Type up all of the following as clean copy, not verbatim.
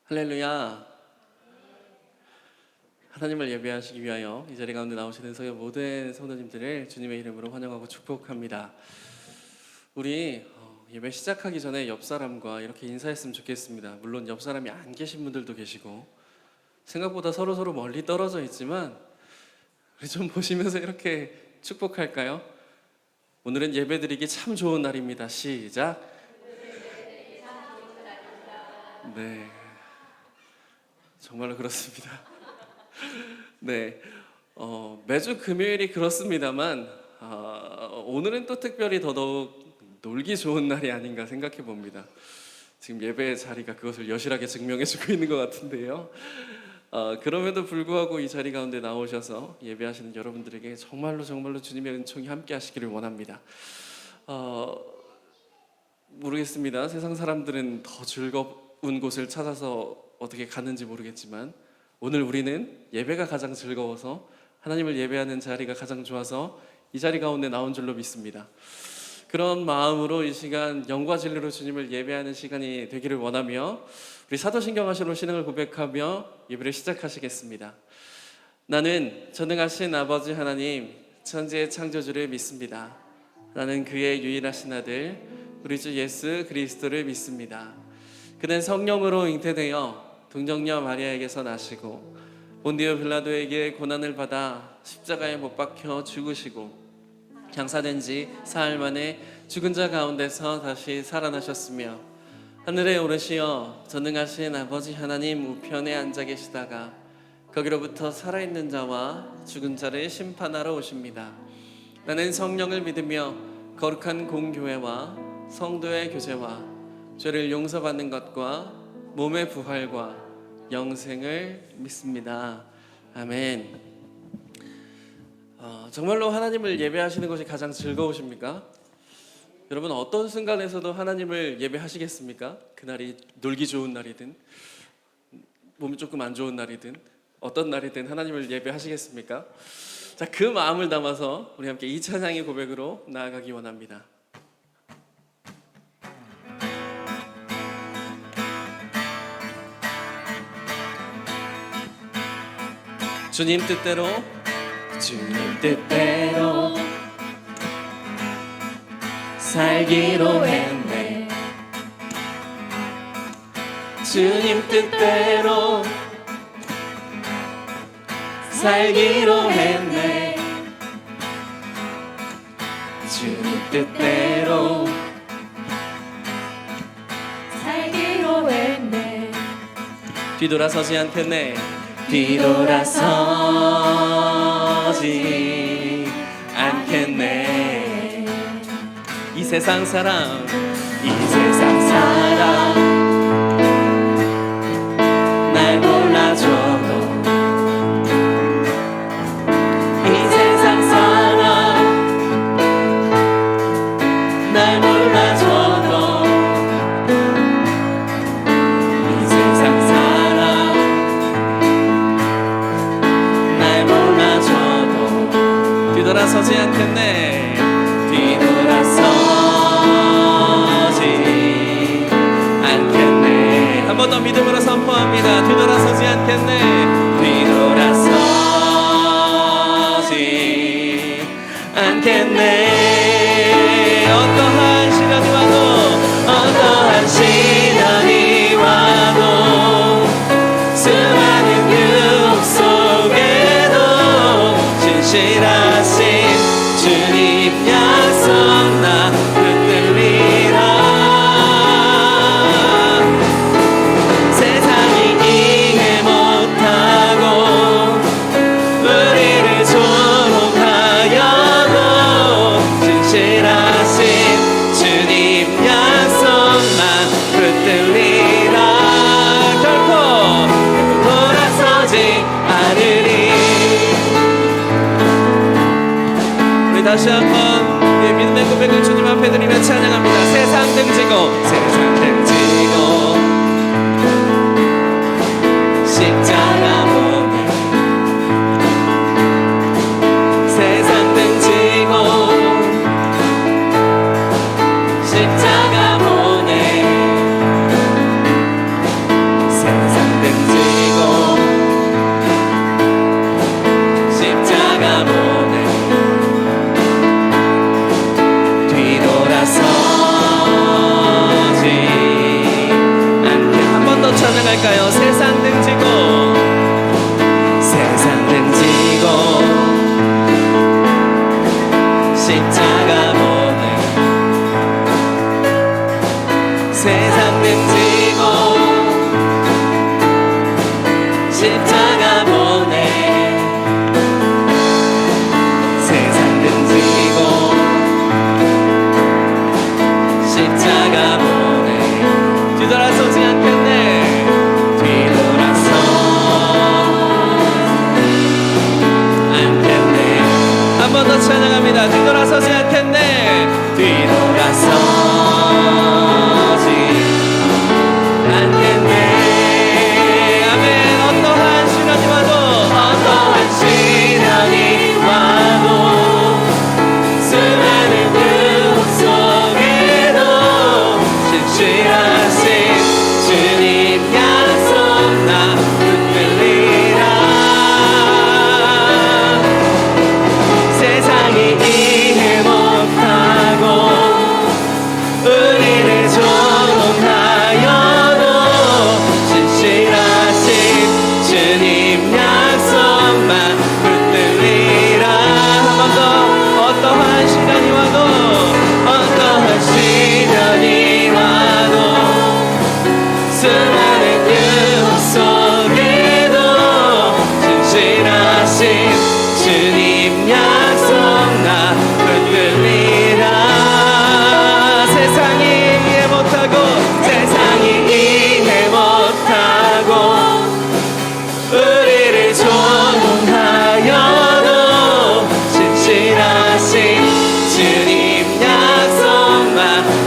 할렐루야. 하나님을 예배하시기 위하여 이 자리 가운데 나오시는 서의 모든 성도님들을 주님의 이름으로 환영하고 축복합니다. 우리 예배 시작하기 전에 옆 사람과 이렇게 인사했으면 좋겠습니다. 물론 옆 사람이 안 계신 분들도 계시고 생각보다 서로 멀리 떨어져 있지만 우리 좀 보시면서 이렇게 축복할까요? 오늘은 예배드리기 참 좋은 날입니다. 시작. 네, 정말로 그렇습니다. 네, 매주 금요일이 그렇습니다만 오늘은 또 특별히 더더욱 놀기 좋은 날이 아닌가 생각해 봅니다. 지금 예배의 자리가 그것을 여실하게 증명해주고 있는 것 같은데요. 그럼에도 불구하고 이 자리 가운데 나오셔서 예배하시는 여러분들에게 정말로 주님의 은총이 함께 하시기를 원합니다. 모르겠습니다. 세상 사람들은 더 즐거운 곳을 찾아서 어떻게 가는지 모르겠지만 오늘 우리는 예배가 가장 즐거워서 하나님을 예배하는 자리가 가장 좋아서 이 자리 가운데 나온 줄로 믿습니다. 그런 마음으로 이 시간 영과 진리로 주님을 예배하는 시간이 되기를 원하며 우리 사도신경하시로 신앙을 고백하며 예배를 시작하시겠습니다. 나는 전능하신 아버지 하나님 천지의 창조주를 믿습니다. 나는 그의 유일하신 아들 우리 주 예수 그리스도를 믿습니다. 그는 성령으로 잉태되어 동정녀 마리아에게서 나시고 본디오 빌라도에게 고난을 받아 십자가에 못 박혀 죽으시고 장사된 지 사흘 만에 죽은 자 가운데서 다시 살아나셨으며 하늘에 오르시어 전능하신 아버지 하나님 우편에 앉아 계시다가 거기로부터 살아있는 자와 죽은 자를 심판하러 오십니다. 나는 성령을 믿으며 거룩한 공교회와 성도의 교제와 죄를 용서받는 것과 몸의 부활과 영생을 믿습니다. 아멘. 정말로 하나님을 예배하시는 것이 가장 즐거우십니까? 여러분 어떤 순간에서도 하나님을 예배하시겠습니까? 그날이 놀기 좋은 날이든 몸이 조금 안 좋은 날이든 어떤 날이든 하나님을 예배하시겠습니까? 자, 그 마음을 담아서 우리 함께 이 찬양의 고백으로 나아가기 원합니다. 주님 뜻대로 살기로 했네. 주님 뜻대로 살기로 했네. 주님 뜻대로 살기로 했네. 뒤돌아서지 않겠네. 뒤돌아서지 않겠네. 이 세상 사람 날 몰라줘도 이 세상 사람 날 몰라줘도 이 세상 사람 날 몰라줘도 뒤돌아서지 않겠네. 뒤돌아서지 않겠네. 한 번 더 믿음으로 선포합니다. 뒤돌아서지 않겠네. 뒤돌아서지 않겠네. 어떠한 시련이 와도 수많은 유혹 속에도 진실하신 주님 약속 나 붙들리라. 세상이 이해 못하고 우리를 조롱하여도 진실하신 주님 약속만 붙들리라. 결코 돌아서지 않으리. 우리 다시 한번 믿음의 고백을 주님 앞에 드리며 찬양합니다. 세상 등지고 십자가 보내. 세상 등지고 십자가 보내. 세상 십자가 보내 세상 등지고 십자가 보내 세상 등지고 십자가 보내 뒤돌아서지 않겠네 뒤돌아서 않겠네 한 번 더 찬양합니다 뒤돌아서지 않겠네 뒤돌아서지 않겠네 아멘 어떠한 시련이 와도 어떠한 시련이 와도 수많은 유혹 속에도 신실하신 주님 약속 나 붙들리라 세상이 이해 못하고 우리를 조롱하여도 신실하신 주님 약속만 붙들리라 한 번 더 어떠한 시련이 와도 어떠한 시련이 와도 수많은 유혹 속에도 신실하신 주님 약속 나 붙들리라 세상이 이해 못하고 세상이 이해 못하고 우리를 조롱하여도 신실하신 주님 약속만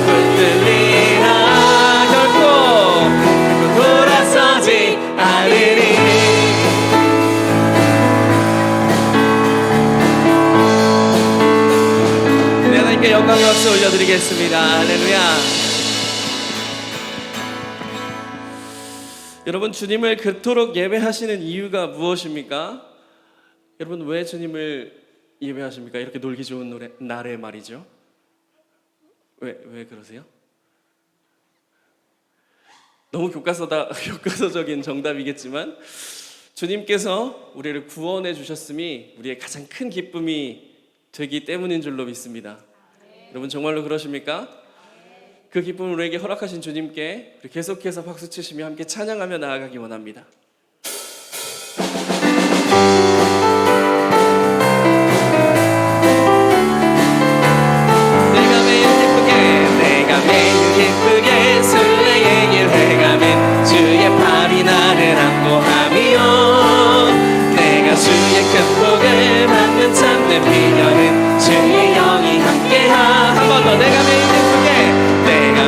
붙들리라 결코 돌아서지 않으리 네, 하나님께 영광의 박수 올려드리겠습니다. 할렐루야. 여러분 주님을 그토록 예배하시는 이유가 무엇입니까? 여러분 왜 주님을 예배하십니까? 이렇게 놀기 좋은 날에 말이죠. 왜 그러세요? 너무 교과서적인 정답이겠지만 주님께서 우리를 구원해 주셨음이 우리의 가장 큰 기쁨이 되기 때문인 줄로 믿습니다. 여러분 정말로 그러십니까? 그 기쁨을 우리에게 허락하신 주님께 우리 계속해서 박수치시며 함께 찬양하며 나아가기 원합니다. 내가 매일 기쁘게 순례의 길 해가면 주의 팔이 나를 안보하며 내가 주의 큰 복을 받는 참된 비결은 주의 영이 함께하 한 번 더 내가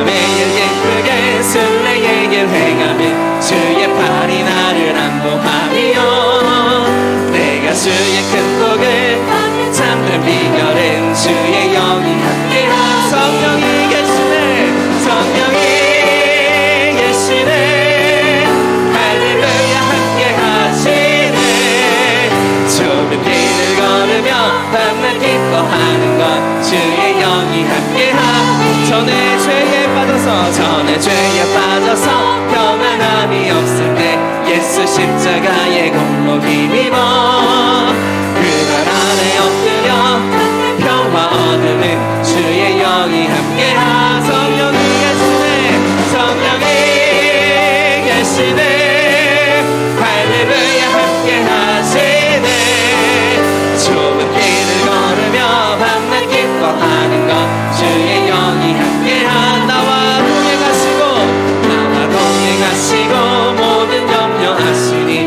매일 기쁘게 순례의 길 행하면 주의 팔이 나를 안보하며 내가 주의 큰 복을 받는 참된 비결은 주의 영이 함께하 성령이 계시네 성령이 계시네 할렐루야 함께 하시네 좁은 길을 걸으며 밤낮 기뻐하는 것 주의 영이 함께하 전에 죄에 빠져서 평안함이 없을 때 예수 십자가의 공로 힘입어 그날 안에 엎드려 평화 얻으는 주의 영이 함께하 성령이 계시네 할렐루야 함께 하시네 좁은 길을 걸으며 밤낮 기뻐하는 것 주의 영이 함께하 나와 동행하시고 모든 염려하시니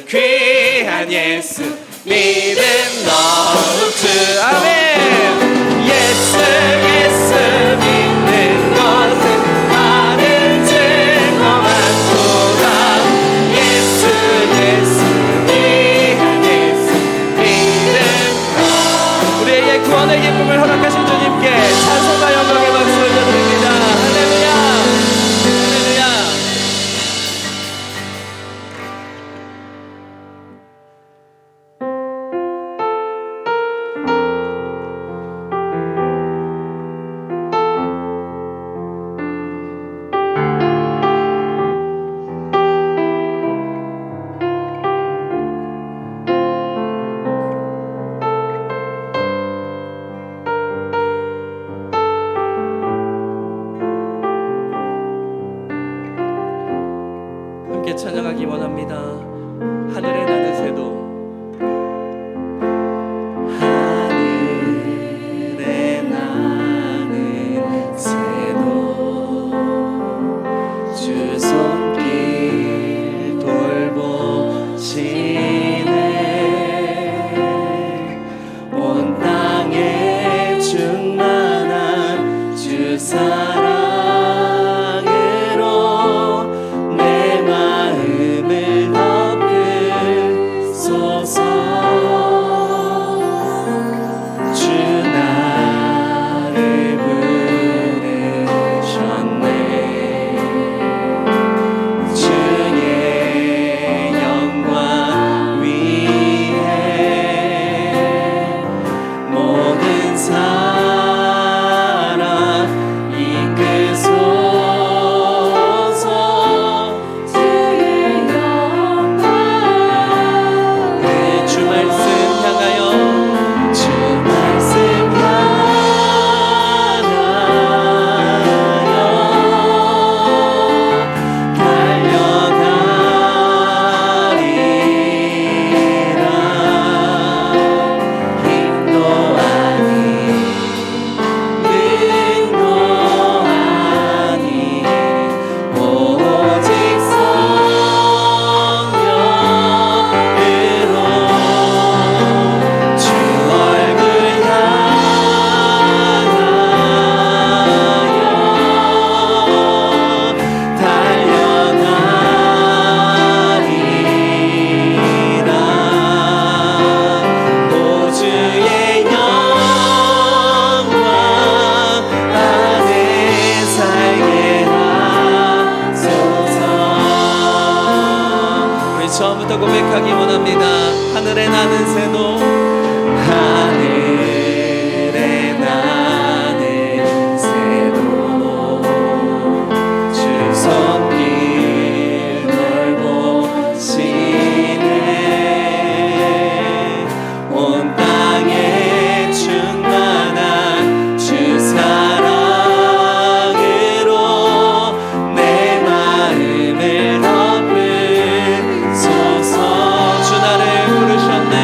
귀한 예수 믿음 넣은 주 아멘. 예수 예수 믿는 것은 많은 증거 많도다. 예수 예수 귀한 예수 믿음 우리에게 구원의 기쁨을 허락하신 주님께 찬송과 영광의 박수 올려드립니다. 할렐루야 할렐루야. 함께 찬양하기 원합니다. 하늘에 나는 새도 하늘에 나는 새도 주 손길 돌보시네. 온 땅에 충만한 주 사랑으로 내 마음을 덮으소서. 주 나를 부르셨네. 주의 영광 위에 모든 사람 이끄소서. 주의 영광 그 주 말씀 향하여 주 말씀 향하여 달려가리라. 힘도 아니 능도 아니 오직 성령으로 주 얼굴 향하여 달려가리라. 오 주의 영광 안에 살게 하소서. 우리 처음부터 고백하기 원합니다. 하늘에 나는 새도 하늘에 나는 새도 주 손길 돌보시네. 온 땅에 충만한 주 사랑으로 내 마음을 덮으소서. 주 나를 부르셨네.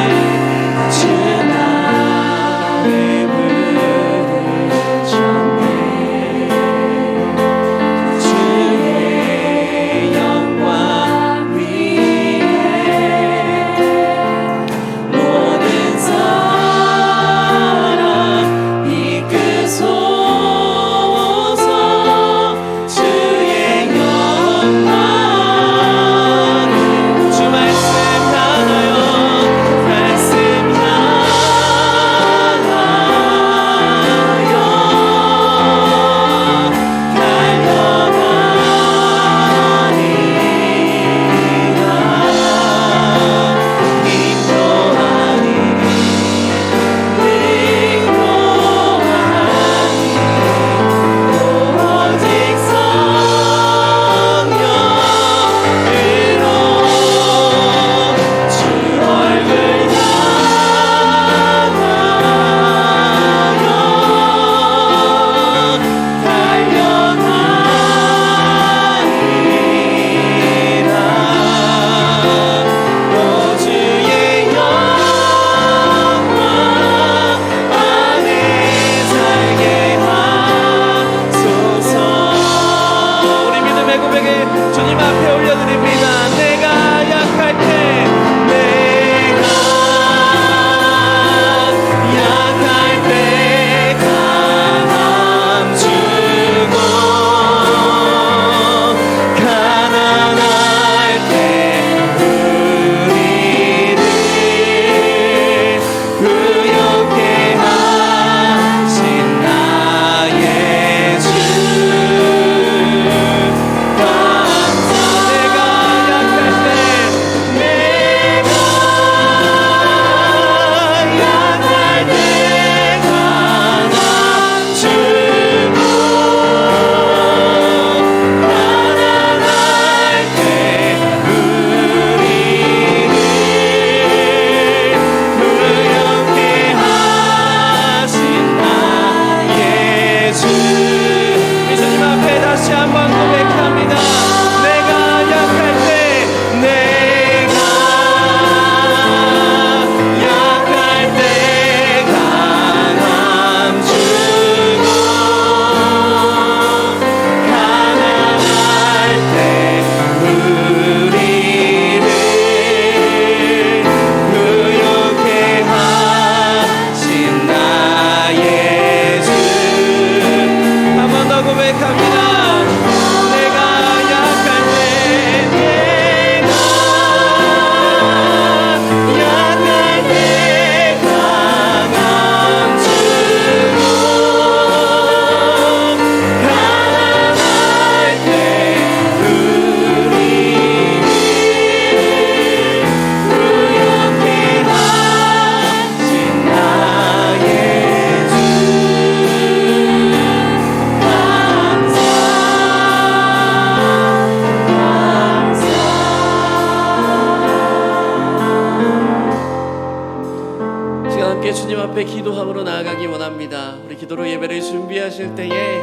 예배하실 때에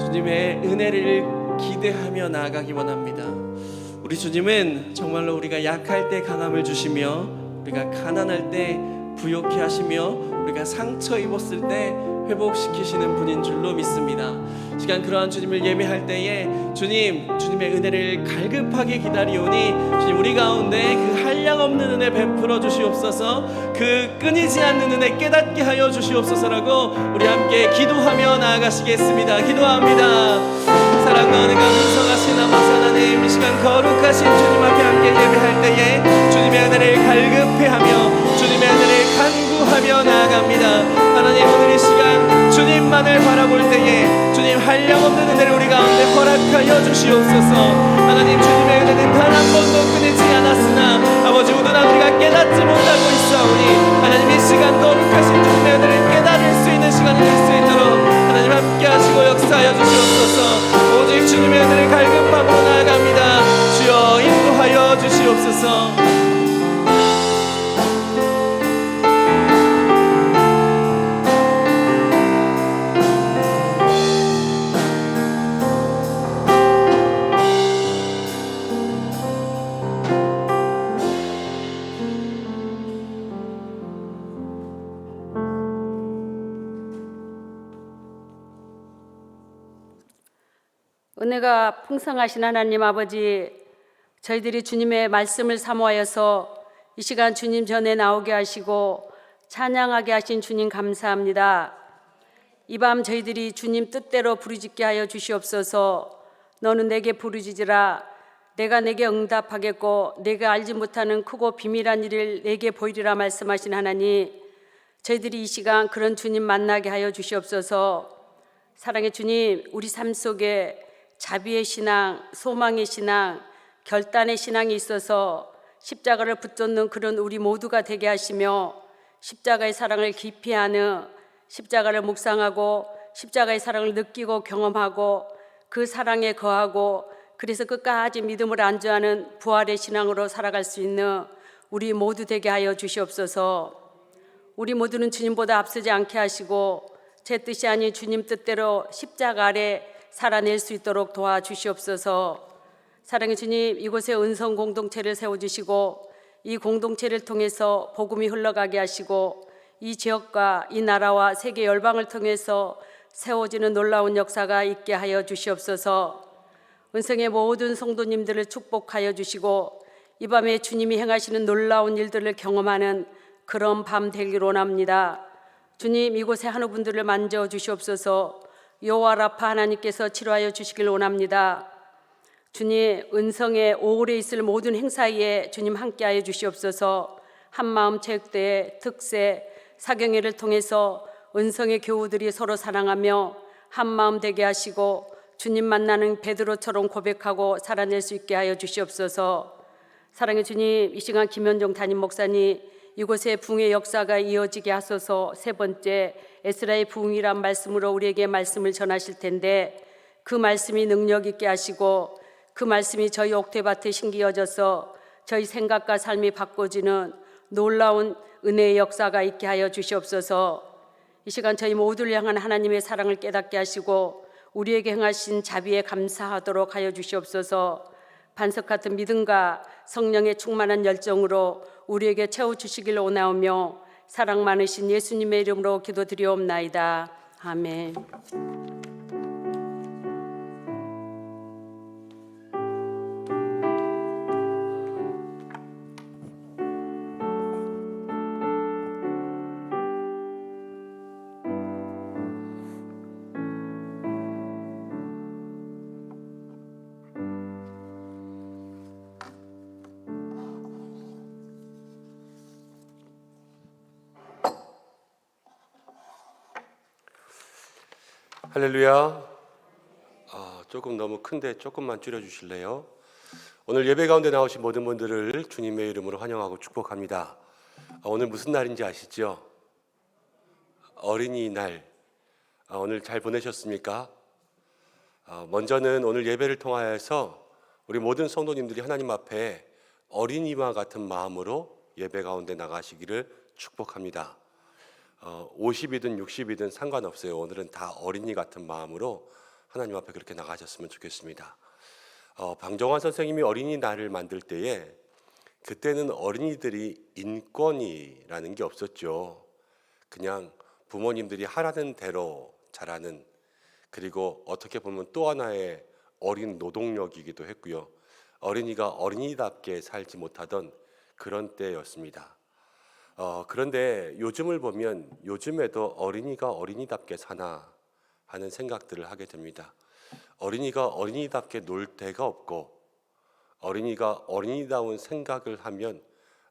주님의 은혜를 기대하며 나아가기 원합니다. 우리 주님은 정말로 우리가 약할 때 강함을 주시며, 우리가 가난할 때 부욕케 하시며, 우리가 상처 입었을 때 회복시키시는 분인 줄로 믿습니다. 시간 그러한 주님을 예배할 때에 주님의 은혜를 갈급하게 기다리오니 주님 우리 가운데 그 한량없는 은혜 베풀어 주시옵소서, 그 끊이지 않는 은혜 깨닫게 하여 주시옵소서라고 우리 함께 기도하며 나아가시겠습니다. 기도합니다. 사랑과 은혜가 풍성하신 아버지 하나님, 이 시간 거룩하신 주님 앞에 함께 예배할 때에 주님의 은혜를 갈급해하며 주님의 은혜를 간구하며 나아갑니다. 하나님, 오늘 이 시간 주님만을 바라볼 때에 주님 한량없는 은혜를 우리 가운데 허락하여 주시옵소서. 하나님, 주님의 은혜는 단 한 번도 끊이지 않았으나 아버지 우둔한 우리가 깨닫지 못하고 있사오니 하나님, 이 시간 거룩하신 주님의 은혜를 깨달을 수 있는 시간이 될 수 있도록 하나님 함께 하시고 역사하여 주시옵소서. 오직 주님의 은혜를 갈급함으로 나아갑니다. 주여 인도하여 주시옵소서. 은혜가 풍성하신 하나님 아버지, 저희들이 주님의 말씀을 사모하여서 이 시간 주님 전에 나오게 하시고 찬양하게 하신 주님 감사합니다. 이 밤 저희들이 주님 뜻대로 부르짖게 하여 주시옵소서. 너는 내게 부르짖으라. 내가 내게 응답하겠고 내가 알지 못하는 크고 비밀한 일을 내게 보이리라 말씀하신 하나님, 저희들이 이 시간 그런 주님 만나게 하여 주시옵소서. 사랑의 주님, 우리 삶 속에 자비의 신앙, 소망의 신앙, 결단의 신앙이 있어서 십자가를 붙잡는 그런 우리 모두가 되게 하시며, 십자가의 사랑을 깊이 아는, 십자가를 묵상하고 십자가의 사랑을 느끼고 경험하고 그 사랑에 거하고 그래서 끝까지 믿음을 안주하는 부활의 신앙으로 살아갈 수 있는 우리 모두 되게 하여 주시옵소서. 우리 모두는 주님보다 앞서지 않게 하시고 제 뜻이 아닌 주님 뜻대로 십자가 아래 살아낼 수 있도록 도와주시옵소서. 사랑의 주님, 이곳에 은성 공동체를 세워주시고 이 공동체를 통해서 복음이 흘러가게 하시고 이 지역과 이 나라와 세계 열방을 통해서 세워지는 놀라운 역사가 있게 하여 주시옵소서. 은성의 모든 성도님들을 축복하여 주시고 이 밤에 주님이 행하시는 놀라운 일들을 경험하는 그런 밤 되기를 원합니다. 주님, 이곳에 한 분들을 만져 주시옵소서. 여호와 라파 하나님께서 치료하여 주시길 원합니다. 주님, 은성에 오래 있을 모든 행사에 주님 함께하여 주시옵소서. 한마음 체육대회, 특세, 사경회를 통해서 은성의 교우들이 서로 사랑하며 한마음 되게 하시고 주님 만나는 베드로처럼 고백하고 살아낼 수 있게 하여 주시옵소서. 사랑의 주님, 이 시간 김현종 담임 목사님, 이곳에 부흥의 역사가 이어지게 하소서. 세 번째, 에스라의 부흥이란 말씀으로 우리에게 말씀을 전하실 텐데 그 말씀이 능력 있게 하시고 그 말씀이 저희 옥태밭에 심기어져서 저희 생각과 삶이 바꿔지는 놀라운 은혜의 역사가 있게 하여 주시옵소서. 이 시간 저희 모두를 향한 하나님의 사랑을 깨닫게 하시고 우리에게 행하신 자비에 감사하도록 하여 주시옵소서. 반석 같은 믿음과 성령의 충만한 열정으로 우리에게 채워주시길 원하오며 사랑 많으신 예수님의 이름으로 기도드리옵나이다. 아멘. 할렐루야. 조금 너무 큰데 조금만 줄여주실래요? 오늘 예배 가운데 나오신 모든 분들을 주님의 이름으로 환영하고 축복합니다. 오늘 무슨 날인지 아시죠? 어린이날. 오늘 잘 보내셨습니까? 먼저는 오늘 예배를 통하여서 우리 모든 성도님들이 하나님 앞에 어린이와 같은 마음으로 예배 가운데 나가시기를 축복합니다. 50이든 60이든 상관없어요. 오늘은 다 어린이 같은 마음으로 하나님 앞에 그렇게 나가셨으면 좋겠습니다. 방정환 선생님이 어린이날을 만들 때에 그때는 어린이들이 인권이라는 게 없었죠. 그냥 부모님들이 하라는 대로 잘하는, 그리고 어떻게 보면 또 하나의 어린 노동력이기도 했고요. 어린이가 어린이답게 살지 못하던 그런 때였습니다. 그런데 요즘을 보면 요즘에도 어린이가 어린이답게 사나 하는 생각들을 하게 됩니다. 어린이가 어린이답게 놀 데가 없고, 어린이가 어린이다운 생각을 하면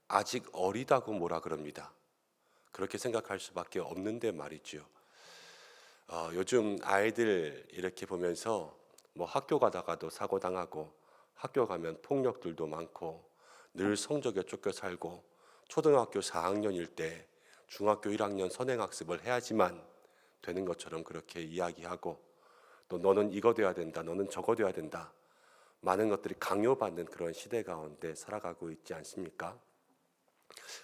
아직 어리다고 뭐라 그럽니다. 그렇게 생각할 수밖에 없는데 말이죠. 요즘 아이들 이렇게 보면서 뭐 학교 가다가도 사고 당하고, 학교 가면 폭력들도 많고, 늘 성적에 쫓겨 살고, 초등학교 4학년일 때 중학교 1학년 선행학습을 해야지만 되는 것처럼 그렇게 이야기하고, 또 너는 이거 돼야 된다, 너는 저거 돼야 된다, 많은 것들이 강요받는 그런 시대 가운데 살아가고 있지 않습니까?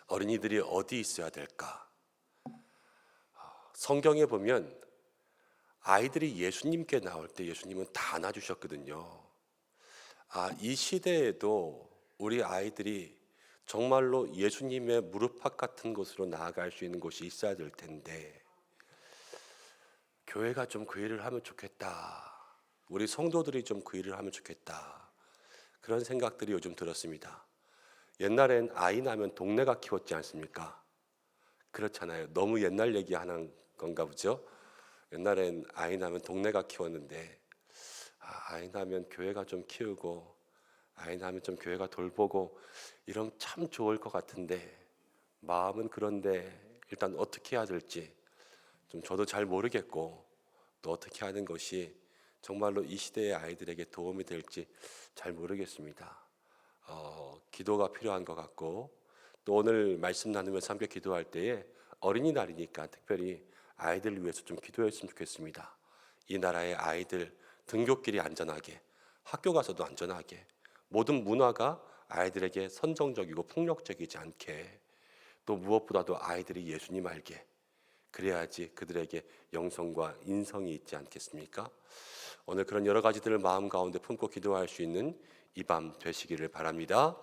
어린이들이 어디 있어야 될까? 성경에 보면 아이들이 예수님께 나올 때 예수님은 다 안아주셨거든요. 이 시대에도 우리 아이들이 정말로 예수님의 무릎팍 같은 곳으로 나아갈 수 있는 곳이 있어야 될 텐데, 교회가 좀 그 일을 하면 좋겠다, 우리 성도들이 좀 그 일을 하면 좋겠다, 그런 생각들이 요즘 들었습니다. 옛날엔 아이 낳으면 동네가 키웠지 않습니까? 그렇잖아요. 너무 옛날 얘기하는 건가 보죠. 옛날엔 아이 낳으면 동네가 키웠는데, 아이 낳으면 교회가 좀 키우고, 아이 낳으면 좀 교회가 돌보고 이러면 참 좋을 것 같은데, 마음은 그런데 일단 어떻게 해야 될지 좀 저도 잘 모르겠고, 또 어떻게 하는 것이 정말로 이 시대의 아이들에게 도움이 될지 잘 모르겠습니다. 기도가 필요한 것 같고, 또 오늘 말씀 나누면서 함께 기도할 때에 어린이날이니까 특별히 아이들을 위해서 좀 기도했으면 좋겠습니다. 이 나라의 아이들 등굣길이 안전하게, 학교 가서도 안전하게, 모든 문화가 아이들에게 선정적이고 폭력적이지 않게, 또 무엇보다도 아이들이 예수님 알게, 그래야지 그들에게 영성과 인성이 있지 않겠습니까? 오늘 그런 여러 가지들을 마음 가운데 품고 기도할 수 있는 이 밤 되시기를 바랍니다.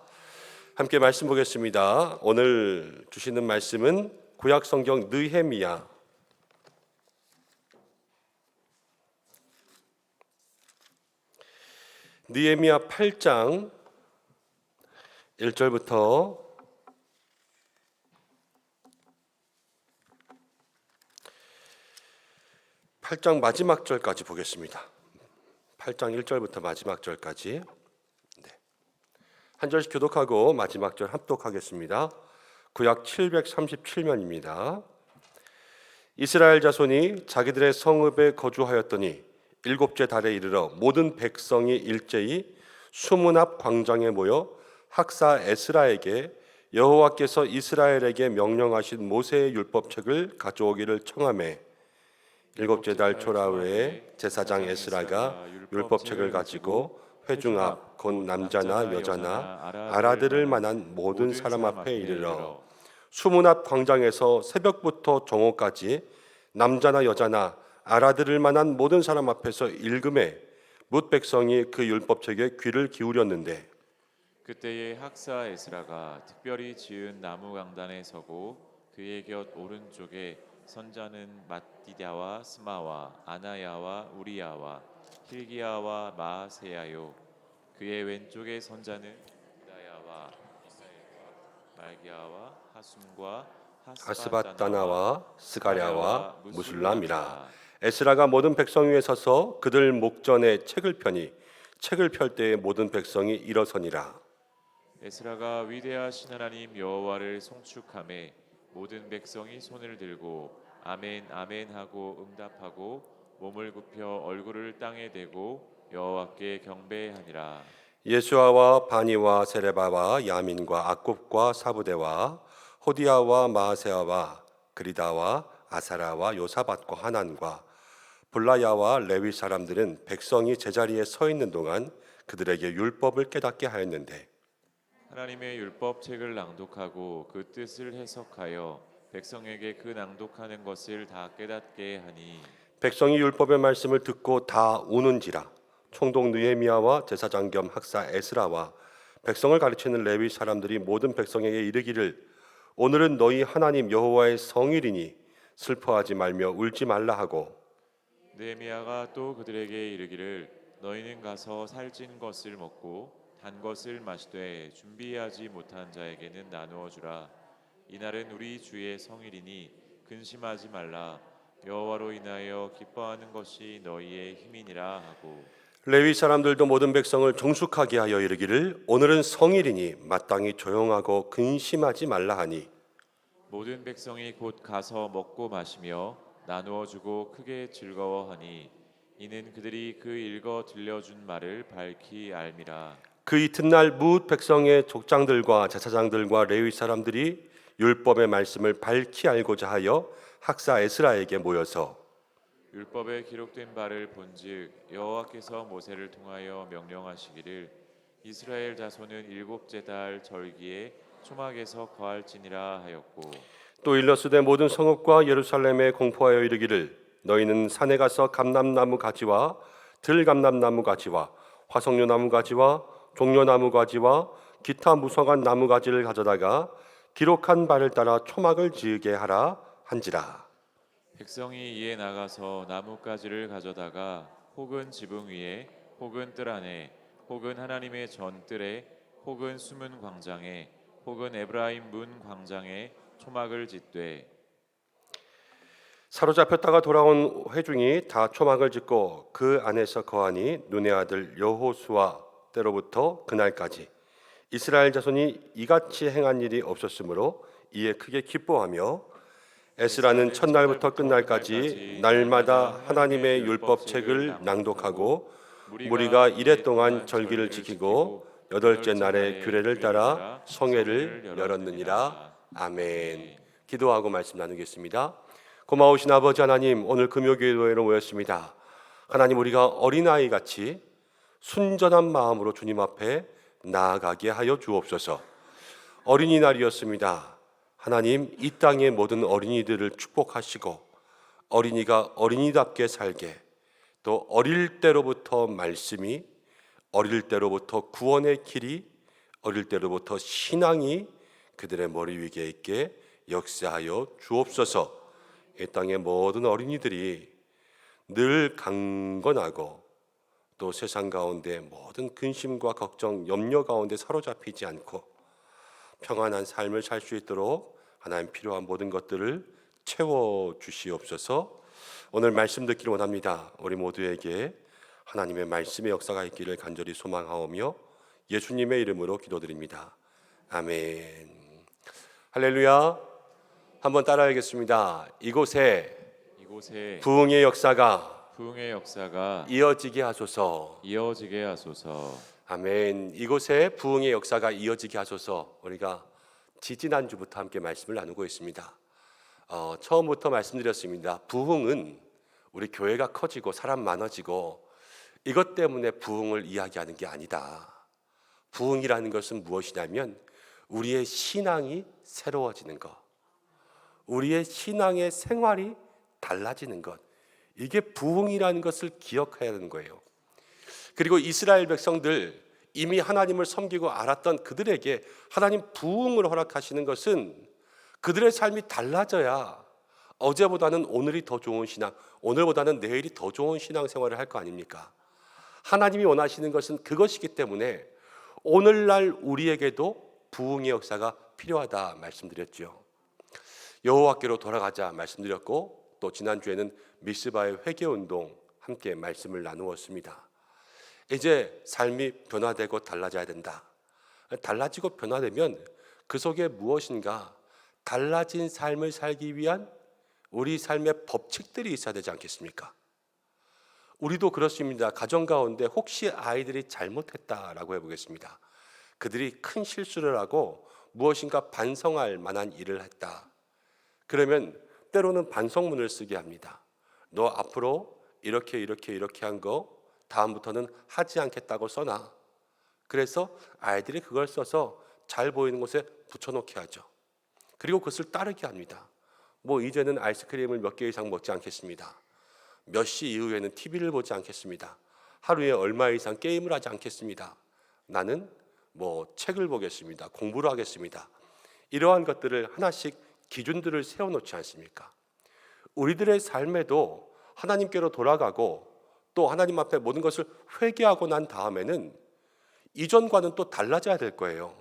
함께 말씀 보겠습니다. 오늘 주시는 말씀은 구약 성경 느헤미야 8장 1절부터 8장 마지막 절까지 보겠습니다. 8장 1절부터 마지막 절까지 한 절씩 교독하고 마지막 절 합독하겠습니다. 구약 737면입니다. 이스라엘 자손이 자기들의 성읍에 거주하였더니 일곱째 달에 이르러 모든 백성이 일제히 수문 앞 광장에 모여 학사 에스라에게 여호와께서 이스라엘에게 명령하신 모세의 율법책을 가져오기를 청하매, 일곱째 달 초라후에 제사장 에스라가 율법책을 가지고 회중 앞 곧 남자나 여자나 알아들을 만한 모든 사람 앞에 이르러 수문 앞 광장에서 새벽부터 정오까지 남자나 여자나 알아들을 만한 모든 사람 앞에서 읽음에 뭇 백성이 그 율법책에 귀를 기울였는데, 그때에 학사 에스라가 특별히 지은 나무 강단에 서고 그의 곁 오른쪽에 선자는 mat디다와 스마와 아나야와 우리야와 힐기야와 마아세야요, 그의 왼쪽에 선자는 다야와 이사야와 말기야와 하숨과 아스바다나와 스가랴와 무술람이라. 에스라가 모든 백성 위에 서서 그들 목전에 책을 펴니 책을 펼 때에 모든 백성이 일어서니라. 에스라가 위대하신 하나님 여호와를 송축하매 모든 백성이 손을 들고 아멘 아멘 하고 응답하고 몸을 굽혀 얼굴을 땅에 대고 여호와께 경배하니라. 예수아와 바니와 세레바와 야민과 악굽과 사부대와 호디야와 마아세아와 그리다와 아사라와 요사밭과 하난과 볼라야와 레위 사람들은 백성이 제자리에 서 있는 동안 그들에게 율법을 깨닫게 하였는데, 하나님의 율법책을 낭독하고 그 뜻을 해석하여 백성에게 그 낭독하는 것을 다 깨닫게 하니 백성이 율법의 말씀을 듣고 다 우는지라. 총독 느헤미야와 제사장 겸 학사 에스라와 백성을 가르치는 레위 사람들이 모든 백성에게 이르기를 오늘은 너희 하나님 여호와의 성일이니 슬퍼하지 말며 울지 말라 하고 느헤미야가 또 그들에게 이르기를 너희는 가서 살찐 것을 먹고 단 것을 마시되 준비하지 못한 자에게는 나누어 주라. 이날은 우리 주의 성일이니 근심하지 말라. 여호와로 인하여 기뻐하는 것이 너희의 힘이니라 하고 레위 사람들도 모든 백성을 정숙하게 하여 이르기를 오늘은 성일이니 마땅히 조용하고 근심하지 말라 하니 모든 백성이 곧 가서 먹고 마시며 나누어 주고 크게 즐거워하니 이는 그들이 그 읽어 들려준 말을 밝히 알미라. 그 이튿날 무릇 백성의 족장들과 제사장들과 레위 사람들이 율법의 말씀을 밝히 알고자 하여 학사 에스라에게 모여서 율법에 기록된 바를 본즉 여호와께서 모세를 통하여 명령하시기를 이스라엘 자손은 일곱째 달 절기에 초막에서 거할지니라 하였고 또 일러스되 모든 성읍과 예루살렘에 공포하여 이르기를 너희는 산에 가서 감람나무 가지와 들감람나무 가지와 화석류나무 가지와 종려나무 가지와 기타 무성한 나무 가지를 가져다가 기록한 바를 따라 초막을 지으게 하라 한지라. 백성이 이에 나가서 나뭇가지를 가져다가 혹은 지붕 위에 혹은 뜰 안에 혹은 하나님의 전뜰에 혹은 숨은 광장에 혹은 에브라임 문 광장에 초막을 짓되 사로잡혔다가 돌아온 회중이 다 초막을 짓고 그 안에서 거하니 눈의 아들 여호수아 때로부터 그날까지 이스라엘 자손이 이같이 행한 일이 없었으므로 이에 크게 기뻐하며 에스라는 첫날부터 끝날까지 날마다 하나님의 율법책을 낭독하고 무리가 이레 동안 절기를 지키고 여덟째 날에 규례를 따라 성회를 열었느니라. 아멘. 기도하고 말씀 나누겠습니다. 고마우신 아버지 하나님, 오늘 금요교회로 모였습니다. 하나님, 우리가 어린아이 같이 순전한 마음으로 주님 앞에 나아가게 하여 주옵소서. 어린이날이었습니다. 하나님, 이 땅의 모든 어린이들을 축복하시고 어린이가 어린이답게 살게, 또 어릴 때로부터 말씀이, 어릴 때로부터 구원의 길이, 어릴 때로부터 신앙이 그들의 머리 위에 있게 역사하여 주옵소서. 이 땅의 모든 어린이들이 늘 강건하고 또 세상 가운데 모든 근심과 걱정, 염려 가운데 사로잡히지 않고 평안한 삶을 살 수 있도록 하나님 필요한 모든 것들을 채워 주시옵소서. 오늘 말씀 듣기를 원합니다. 우리 모두에게 하나님의 말씀의 역사가 있기를 간절히 소망하오며 예수님의 이름으로 기도드립니다. 아멘. 할렐루야. 한번 따라하겠습니다. 이곳에 부흥의 역사가 이어지게 하소서. 아멘. 이곳에 부흥의 역사가 이어지게 하소서. 우리가 지지난주부터 함께 말씀을 나누고 있습니다. 처음부터 말씀드렸습니다. 부흥은 우리 교회가 커지고 사람 많아지고 이것 때문에 부흥을 이야기하는 게 아니다. 부흥이라는 것은 무엇이냐면 우리의 신앙이 새로워지는 것, 우리의 신앙의 생활이 달라지는 것, 이게 부흥이라는 것을 기억해야 하는 거예요. 그리고 이스라엘 백성들, 이미 하나님을 섬기고 알았던 그들에게 하나님 부흥을 허락하시는 것은 그들의 삶이 달라져야 어제보다는 오늘이 더 좋은 신앙, 오늘보다는 내일이 더 좋은 신앙생활을 할 거 아닙니까? 하나님이 원하시는 것은 그것이기 때문에 오늘날 우리에게도 부흥의 역사가 필요하다 말씀드렸죠. 여호와께로 돌아가자 말씀드렸고, 또 지난주에는 미스바의 회개운동 함께 말씀을 나누었습니다. 이제 삶이 변화되고 달라져야 된다. 달라지고 변화되면 그 속에 무엇인가 달라진 삶을 살기 위한 우리 삶의 법칙들이 있어야 되지 않겠습니까? 우리도 그렇습니다. 가정 가운데 혹시 아이들이 잘못했다라고 해보겠습니다. 그들이 큰 실수를 하고 무엇인가 반성할 만한 일을 했다. 그러면 때로는 반성문을 쓰게 합니다. 너 앞으로 이렇게 한 거 다음부터는 하지 않겠다고 써놔. 그래서 아이들이 그걸 써서 잘 보이는 곳에 붙여놓게 하죠. 그리고 그것을 따르게 합니다. 뭐 이제는 아이스크림을 몇 개 이상 먹지 않겠습니다. 몇 시 이후에는 TV를 보지 않겠습니다. 하루에 얼마 이상 게임을 하지 않겠습니다. 나는 뭐 책을 보겠습니다. 공부를 하겠습니다. 이러한 것들을 하나씩 기준들을 세워놓지 않습니까? 우리들의 삶에도 하나님께로 돌아가고 또 하나님 앞에 모든 것을 회개하고 난 다음에는 이전과는 또 달라져야 될 거예요.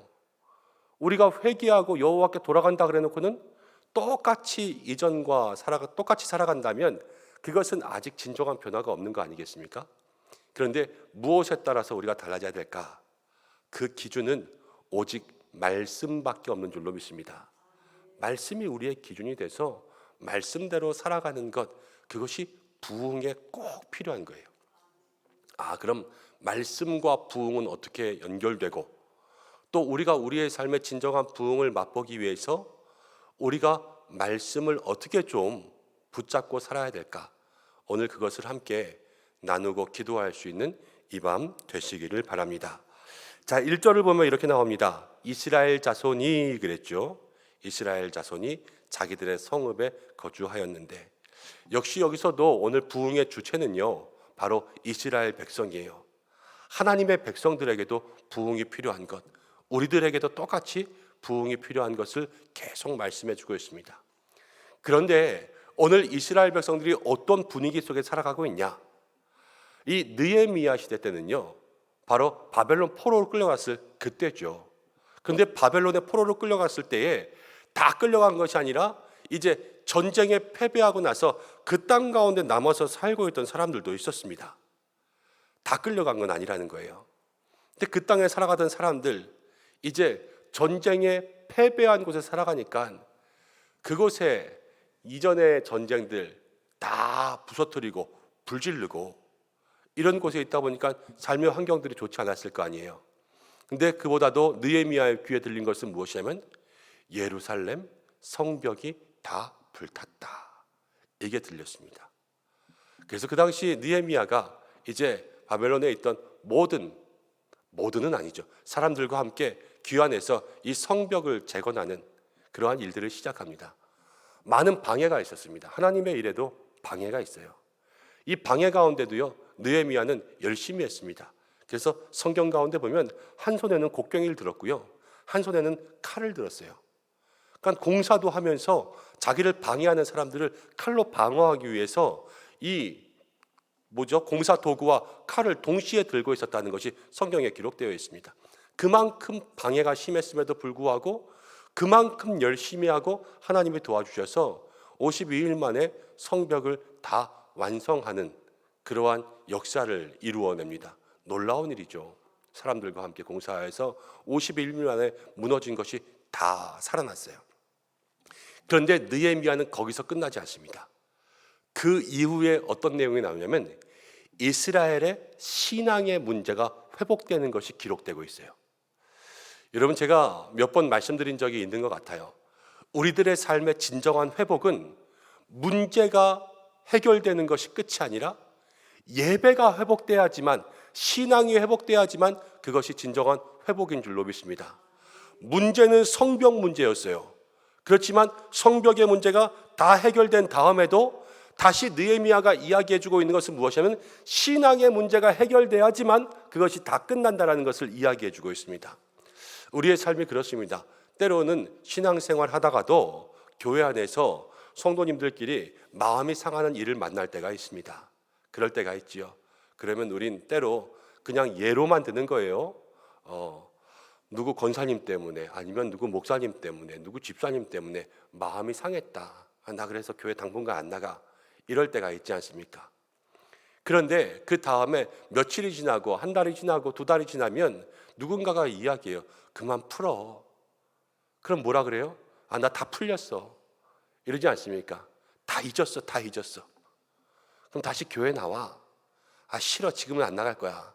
우리가 회개하고 여호와께 돌아간다 그래놓고는 똑같이 이전과 똑같이 살아간다면 그것은 아직 진정한 변화가 없는 거 아니겠습니까? 그런데 무엇에 따라서 우리가 달라져야 될까? 그 기준은 오직 말씀밖에 없는 줄로 믿습니다. 말씀이 우리의 기준이 돼서 말씀대로 살아가는 것, 그것이 부흥에 꼭 필요한 거예요. 그럼 말씀과 부흥은 어떻게 연결되고 또 우리가 우리의 삶의 진정한 부흥을 맛보기 위해서 우리가 말씀을 어떻게 좀 붙잡고 살아야 될까? 오늘 그것을 함께 나누고 기도할 수 있는 이 밤 되시기를 바랍니다. 자, 1절을 보면 이렇게 나옵니다. 이스라엘 자손이 그랬죠. 이스라엘 자손이 자기들의 성읍에 거주하였는데, 역시 여기서도 오늘 부흥의 주체는요, 바로 이스라엘 백성이에요. 하나님의 백성들에게도 부흥이 필요한 것, 우리들에게도 똑같이 부흥이 필요한 것을 계속 말씀해 주고 있습니다. 그런데 오늘 이스라엘 백성들이 어떤 분위기 속에 살아가고 있냐? 이 느헤미야 시대 때는요, 바로 바벨론 포로로 끌려갔을 그때죠. 그런데 바벨론의 포로로 끌려갔을 때에 다 끌려간 것이 아니라 이제 전쟁에 패배하고 나서 그 땅 가운데 남아서 살고 있던 사람들도 있었습니다. 다 끌려간 건 아니라는 거예요. 근데 그 땅에 살아가던 사람들, 이제 전쟁에 패배한 곳에 살아가니까 그곳에 이전의 전쟁들 다 부서뜨리고 불지르고 이런 곳에 있다 보니까 삶의 환경들이 좋지 않았을 거 아니에요. 근데 그보다도 느헤미야의 귀에 들린 것은 무엇이냐면 예루살렘 성벽이 다 불탔다, 이게 들렸습니다. 그래서 그 당시 느헤미야가 이제 바벨론에 있던 모든은 아니죠, 사람들과 함께 귀환해서 이 성벽을 재건하는 그러한 일들을 시작합니다. 많은 방해가 있었습니다. 하나님의 일에도 방해가 있어요. 이 방해 가운데도요, 느헤미야는 열심히 했습니다. 그래서 성경 가운데 보면 한 손에는 곡괭이를 들었고요, 한 손에는 칼을 들었어요. 그러니까 공사도 하면서 자기를 방해하는 사람들을 칼로 방어하기 위해서 공사 도구와 칼을 동시에 들고 있었다는 것이 성경에 기록되어 있습니다. 그만큼 방해가 심했음에도 불구하고 그만큼 열심히 하고 하나님이 도와주셔서 52일 만에 성벽을 다 완성하는 그러한 역사를 이루어냅니다. 놀라운 일이죠. 사람들과 함께 공사해서 51일 만에 무너진 것이 다 살아났어요. 그런데 느헤미야는 거기서 끝나지 않습니다. 그 이후에 어떤 내용이 나오냐면 이스라엘의 신앙의 문제가 회복되는 것이 기록되고 있어요. 여러분, 제가 몇 번 말씀드린 적이 있는 것 같아요. 우리들의 삶의 진정한 회복은 문제가 해결되는 것이 끝이 아니라 예배가 회복돼야지만, 신앙이 회복돼야지만 그것이 진정한 회복인 줄로 믿습니다. 문제는 성벽 문제였어요. 그렇지만 성벽의 문제가 다 해결된 다음에도 다시 느헤미야가 이야기해주고 있는 것은 무엇이냐면 신앙의 문제가 해결돼야지만 그것이 다 끝난다는 것을 이야기해주고 있습니다. 우리의 삶이 그렇습니다. 때로는 신앙생활 하다가도 교회 안에서 성도님들끼리 마음이 상하는 일을 만날 때가 있습니다. 그럴 때가 있지요. 그러면 우린 때로 그냥 예로만 드는 거예요. 누구 권사님 때문에, 아니면 누구 목사님 때문에, 누구 집사님 때문에 마음이 상했다. 나 그래서 교회 당분간 안 나가. 이럴 때가 있지 않습니까? 그런데 그 다음에 며칠이 지나고 한 달이 지나고 두 달이 지나면 누군가가 이야기해요. 그만 풀어. 그럼 뭐라 그래요? 나 다 풀렸어. 이러지 않습니까? 다 잊었어. 그럼 다시 교회 나와. 싫어. 지금은 안 나갈 거야.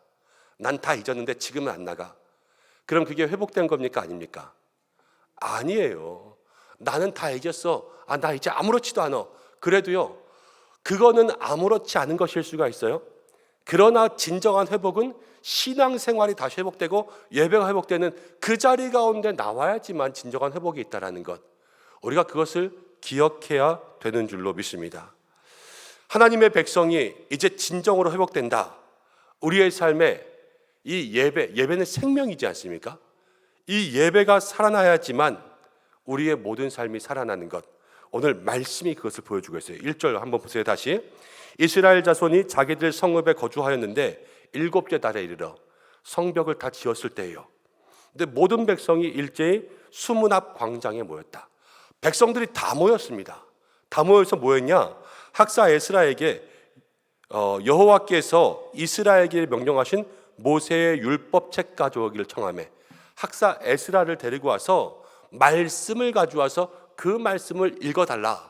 난 다 잊었는데 지금은 안 나가. 그럼 그게 회복된 겁니까? 아닙니까? 아니에요. 나는 다 잊었어. 나 이제 아무렇지도 않아. 그래도요, 그거는 아무렇지 않은 것일 수가 있어요. 그러나 진정한 회복은 신앙생활이 다시 회복되고 예배가 회복되는 그 자리 가운데 나와야지만 진정한 회복이 있다는 것, 우리가 그것을 기억해야 되는 줄로 믿습니다. 하나님의 백성이 이제 진정으로 회복된다. 우리의 삶에 이 예배는 생명이지 않습니까? 이 예배가 살아나야지만 우리의 모든 삶이 살아나는 것. 오늘 말씀이 그것을 보여주고 있어요. 1절 한번 보세요. 다시. 이스라엘 자손이 자기들 성읍에 거주하였는데 7째 달에 이르러 성벽을 다 지었을 때예요. 근데 모든 백성이 일제히 수문 앞 광장에 모였다. 백성들이 다 모였습니다. 다 모여서 뭐였냐? 학사 에스라에게 여호와께서 이스라엘에게 명령하신 모세의 율법책 가져오기를 청하매 학사 에스라를 데리고 와서 말씀을 가져와서 그 말씀을 읽어달라.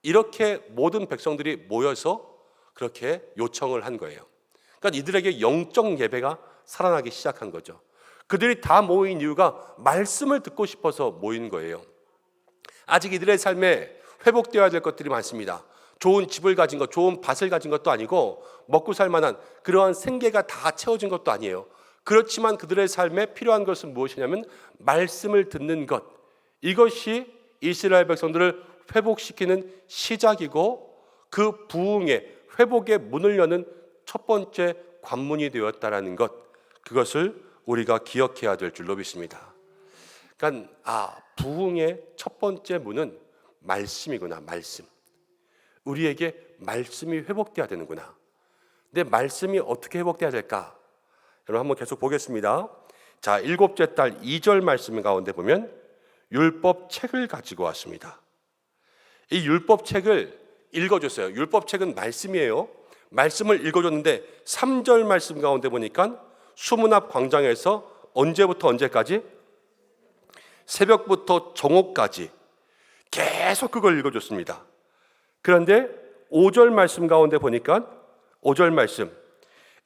이렇게 모든 백성들이 모여서 그렇게 요청을 한 거예요. 그러니까 이들에게 영적 예배가 살아나기 시작한 거죠. 그들이 다 모인 이유가 말씀을 듣고 싶어서 모인 거예요. 아직 이들의 삶에 회복되어야 될 것들이 많습니다. 좋은 집을 가진 것, 좋은 밭을 가진 것도 아니고 먹고 살 만한 그러한 생계가 다 채워진 것도 아니에요. 그렇지만 그들의 삶에 필요한 것은 무엇이냐면 말씀을 듣는 것. 이것이 이스라엘 백성들을 회복시키는 시작이고 그 부흥의 회복의 문을 여는 첫 번째 관문이 되었다라는 것. 그것을 우리가 기억해야 될 줄로 믿습니다. 그러니까 부흥의 첫 번째 문은 말씀이구나. 말씀. 우리에게 말씀이 회복돼야 되는구나. 근데 말씀이 어떻게 회복돼야 될까? 여러분 한번 계속 보겠습니다. 자, 7째 달 2절 말씀 가운데 보면 율법책을 가지고 왔습니다. 이 율법책을 읽어줬어요. 율법책은 말씀이에요. 말씀을 읽어줬는데 3절 말씀 가운데 보니까 수문 앞 광장에서 언제부터 언제까지? 새벽부터 정오까지 계속 그걸 읽어줬습니다. 그런데 5절 말씀 가운데 보니까 5절 말씀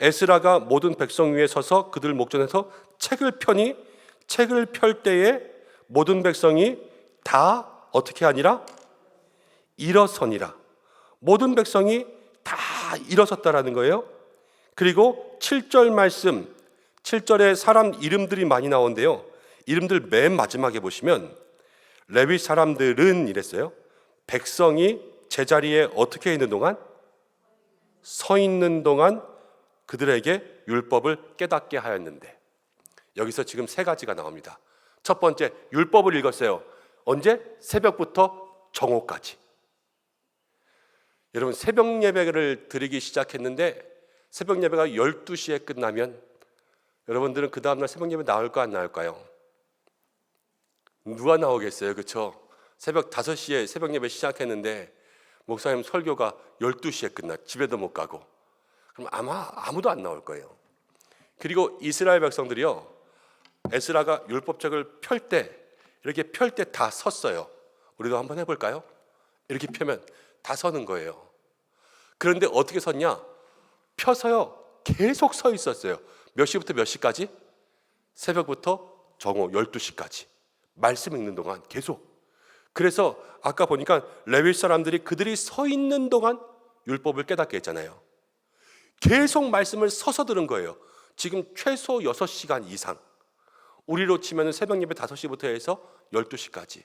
에스라가 모든 백성 위에 서서 그들 목전에서 책을 펴니 책을 펼 때에 모든 백성이 다 어떻게 하니라? 일어서니라. 모든 백성이 다 일어섰다라는 거예요. 그리고 7절 말씀 7절에 사람 이름들이 많이 나오는데요. 이름들 맨 마지막에 보시면 레위 사람들은 이랬어요. 백성이 제자리에 어떻게 있는 동안? 서 있는 동안 그들에게 율법을 깨닫게 하였는데 여기서 지금 세 가지가 나옵니다. 첫 번째, 율법을 읽었어요. 언제? 새벽부터 정오까지. 여러분 새벽 예배를 드리기 시작했는데 새벽 예배가 12시에 끝나면 여러분들은 그 다음날 새벽 예배 나올까 안 나올까요? 누가 나오겠어요? 그렇죠? 새벽 5시에 새벽 예배 시작했는데 목사님 설교가 12시에 끝나 집에도 못 가고 그럼 아마 아무도 안 나올 거예요. 그리고 이스라엘 백성들이요 에스라가 율법책을 펼 때 이렇게 펼 때 다 섰어요. 우리도 한번 해볼까요? 이렇게 펴면 다 서는 거예요. 그런데 어떻게 섰냐? 펴서요 계속 서 있었어요. 몇 시부터 몇 시까지? 새벽부터 정오 12시까지 말씀 읽는 동안 계속. 그래서 아까 보니까 레위 사람들이 그들이 서 있는 동안 율법을 깨닫게 했잖아요. 계속 말씀을 서서 들은 거예요. 지금 최소 6시간 이상. 우리로 치면 새벽 예배 5시부터 해서 12시까지.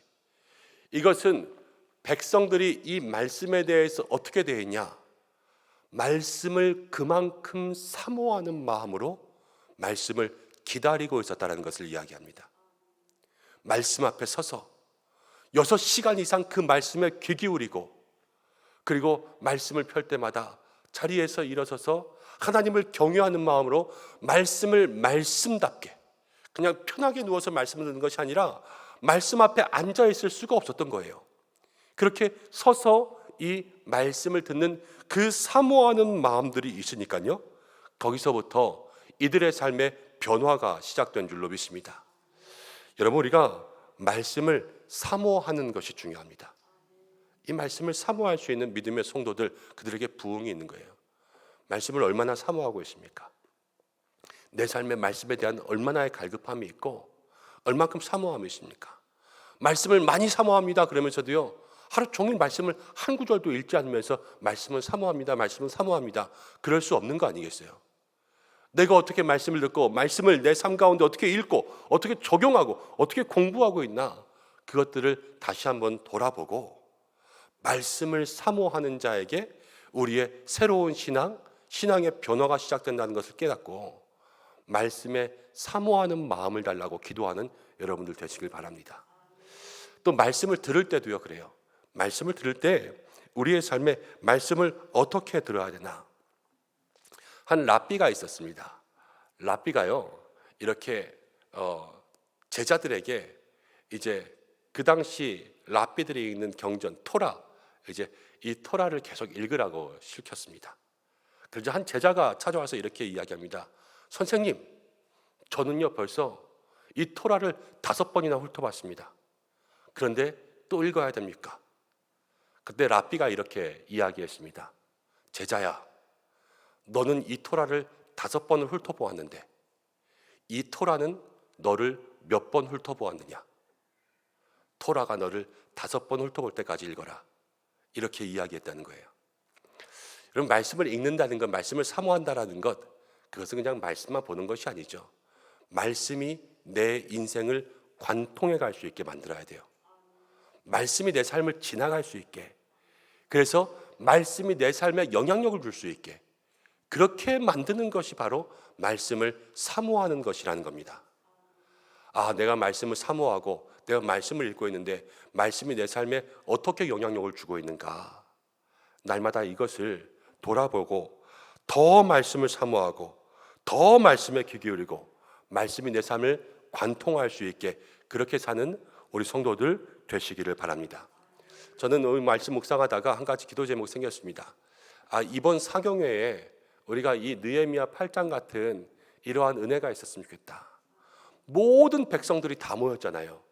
이것은 백성들이 이 말씀에 대해서 어떻게 되어 있냐? 말씀을 그만큼 사모하는 마음으로 말씀을 기다리고 있었다는 것을 이야기합니다. 말씀 앞에 서서 6시간 이상 그 말씀에 귀 기울이고 그리고 말씀을 펼 때마다 자리에서 일어서서 하나님을 경외하는 마음으로 말씀을 말씀답게 그냥 편하게 누워서 말씀을 듣는 것이 아니라 말씀 앞에 앉아 있을 수가 없었던 거예요. 그렇게 서서 이 말씀을 듣는 그 사모하는 마음들이 있으니까요. 거기서부터 이들의 삶의 변화가 시작된 줄로 믿습니다. 여러분 우리가 말씀을 사모하는 것이 중요합니다. 이 말씀을 사모할 수 있는 믿음의 성도들 그들에게 부흥이 있는 거예요. 말씀을 얼마나 사모하고 있습니까? 내 삶의 말씀에 대한 얼마나의 갈급함이 있고 얼만큼 사모함이 있습니까? 말씀을 많이 사모합니다 그러면서도요 하루 종일 말씀을 한 구절도 읽지 않으면서 말씀은 사모합니다 말씀은 사모합니다 그럴 수 없는 거 아니겠어요? 내가 어떻게 말씀을 듣고 말씀을 내 삶 가운데 어떻게 읽고 어떻게 적용하고 어떻게 공부하고 있나 그것들을 다시 한번 돌아보고 말씀을 사모하는 자에게 우리의 새로운 신앙의 변화가 시작된다는 것을 깨닫고 말씀에 사모하는 마음을 달라고 기도하는 여러분들 되시길 바랍니다. 또 말씀을 들을 때도요 그래요. 말씀을 들을 때 우리의 삶에 말씀을 어떻게 들어야 되나? 한 랍비가 있었습니다. 랍비가요 이렇게 제자들에게 이제 그 당시 랍비들이 읽는 경전 토라, 이제 이 토라를 계속 읽으라고 시켰습니다. 그래서 한 제자가 찾아와서 이렇게 이야기합니다. 선생님, 저는요 벌써 이 토라를 5번이나 훑어봤습니다. 그런데 또 읽어야 됩니까? 그때 랍비가 이렇게 이야기했습니다. 제자야, 너는 이 토라를 5번을 훑어보았는데 이 토라는 너를 몇 번 훑어보았느냐? 토라가 너를 5번 훑어볼 때까지 읽어라. 이렇게 이야기했다는 거예요. 여러분, 말씀을 읽는다는 것, 말씀을 사모한다라는 것, 그것은 그냥 말씀만 보는 것이 아니죠. 말씀이 내 인생을 관통해 갈 수 있게 만들어야 돼요. 말씀이 내 삶을 지나갈 수 있게, 그래서 말씀이 내 삶에 영향력을 줄 수 있게, 그렇게 만드는 것이 바로 말씀을 사모하는 것이라는 겁니다. 아, 내가 말씀을 사모하고 내가 말씀을 읽고 있는데 말씀이 내 삶에 어떻게 영향력을 주고 있는가? 날마다 이것을 돌아보고 더 말씀을 사모하고 더 말씀에 귀 기울이고 말씀이 내 삶을 관통할 수 있게 그렇게 사는 우리 성도들 되시기를 바랍니다. 저는 오늘 말씀 묵상하다가 한 가지 기도 제목이 생겼습니다. 이번 사경회에 우리가 이 느헤미야 8장 같은 이러한 은혜가 있었으면 좋겠다. 모든 백성들이 다 모였잖아요.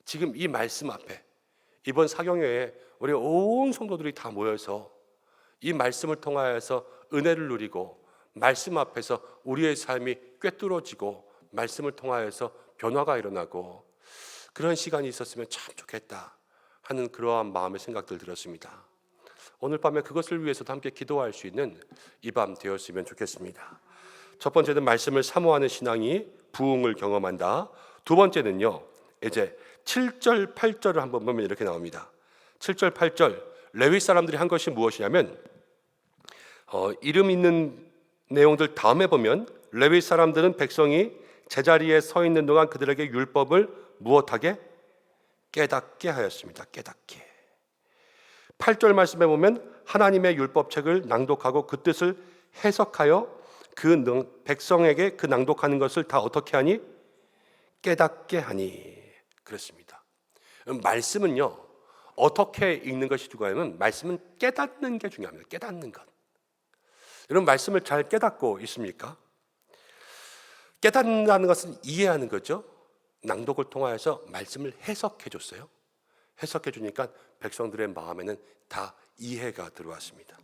지금 이 말씀 앞에 이번 사경회에 우리 온 성도들이 다 모여서 이 말씀을 통하여서 은혜를 누리고 말씀 앞에서 우리의 삶이 꿰뚫어지고 말씀을 통하여서 변화가 일어나고 그런 시간이 있었으면 참 좋겠다 하는 그러한 마음의 생각들 들었습니다. 오늘 밤에 그것을 위해서도 함께 기도할 수 있는 이 밤 되었으면 좋겠습니다. 첫 번째는 말씀을 사모하는 신앙이 부흥을 경험한다. 두 번째는요, 이제 7절 8절을 한번 보면 이렇게 나옵니다. 7절 8절 레위 사람들이 한 것이 무엇이냐면 이름 있는 내용들 다음에 보면 레위 사람들은 백성이 제자리에 서 있는 동안 그들에게 율법을 무엇하게? 깨닫게 하였습니다. 깨닫게. 8절 말씀에 보면 하나님의 율법책을 낭독하고 그 뜻을 해석하여 백성에게 그 낭독하는 것을 다 어떻게 하니? 깨닫게 하니. 그렇습니다. 말씀은요, 어떻게 읽는 것이 중요하면 말씀은 깨닫는 게 중요합니다. 깨닫는 것. 여러분, 말씀을 잘 깨닫고 있습니까? 깨닫는다는 것은 이해하는 거죠. 낭독을 통하여서 말씀을 해석해 줬어요. 해석해 주니까 백성들의 마음에는 다 이해가 들어왔습니다.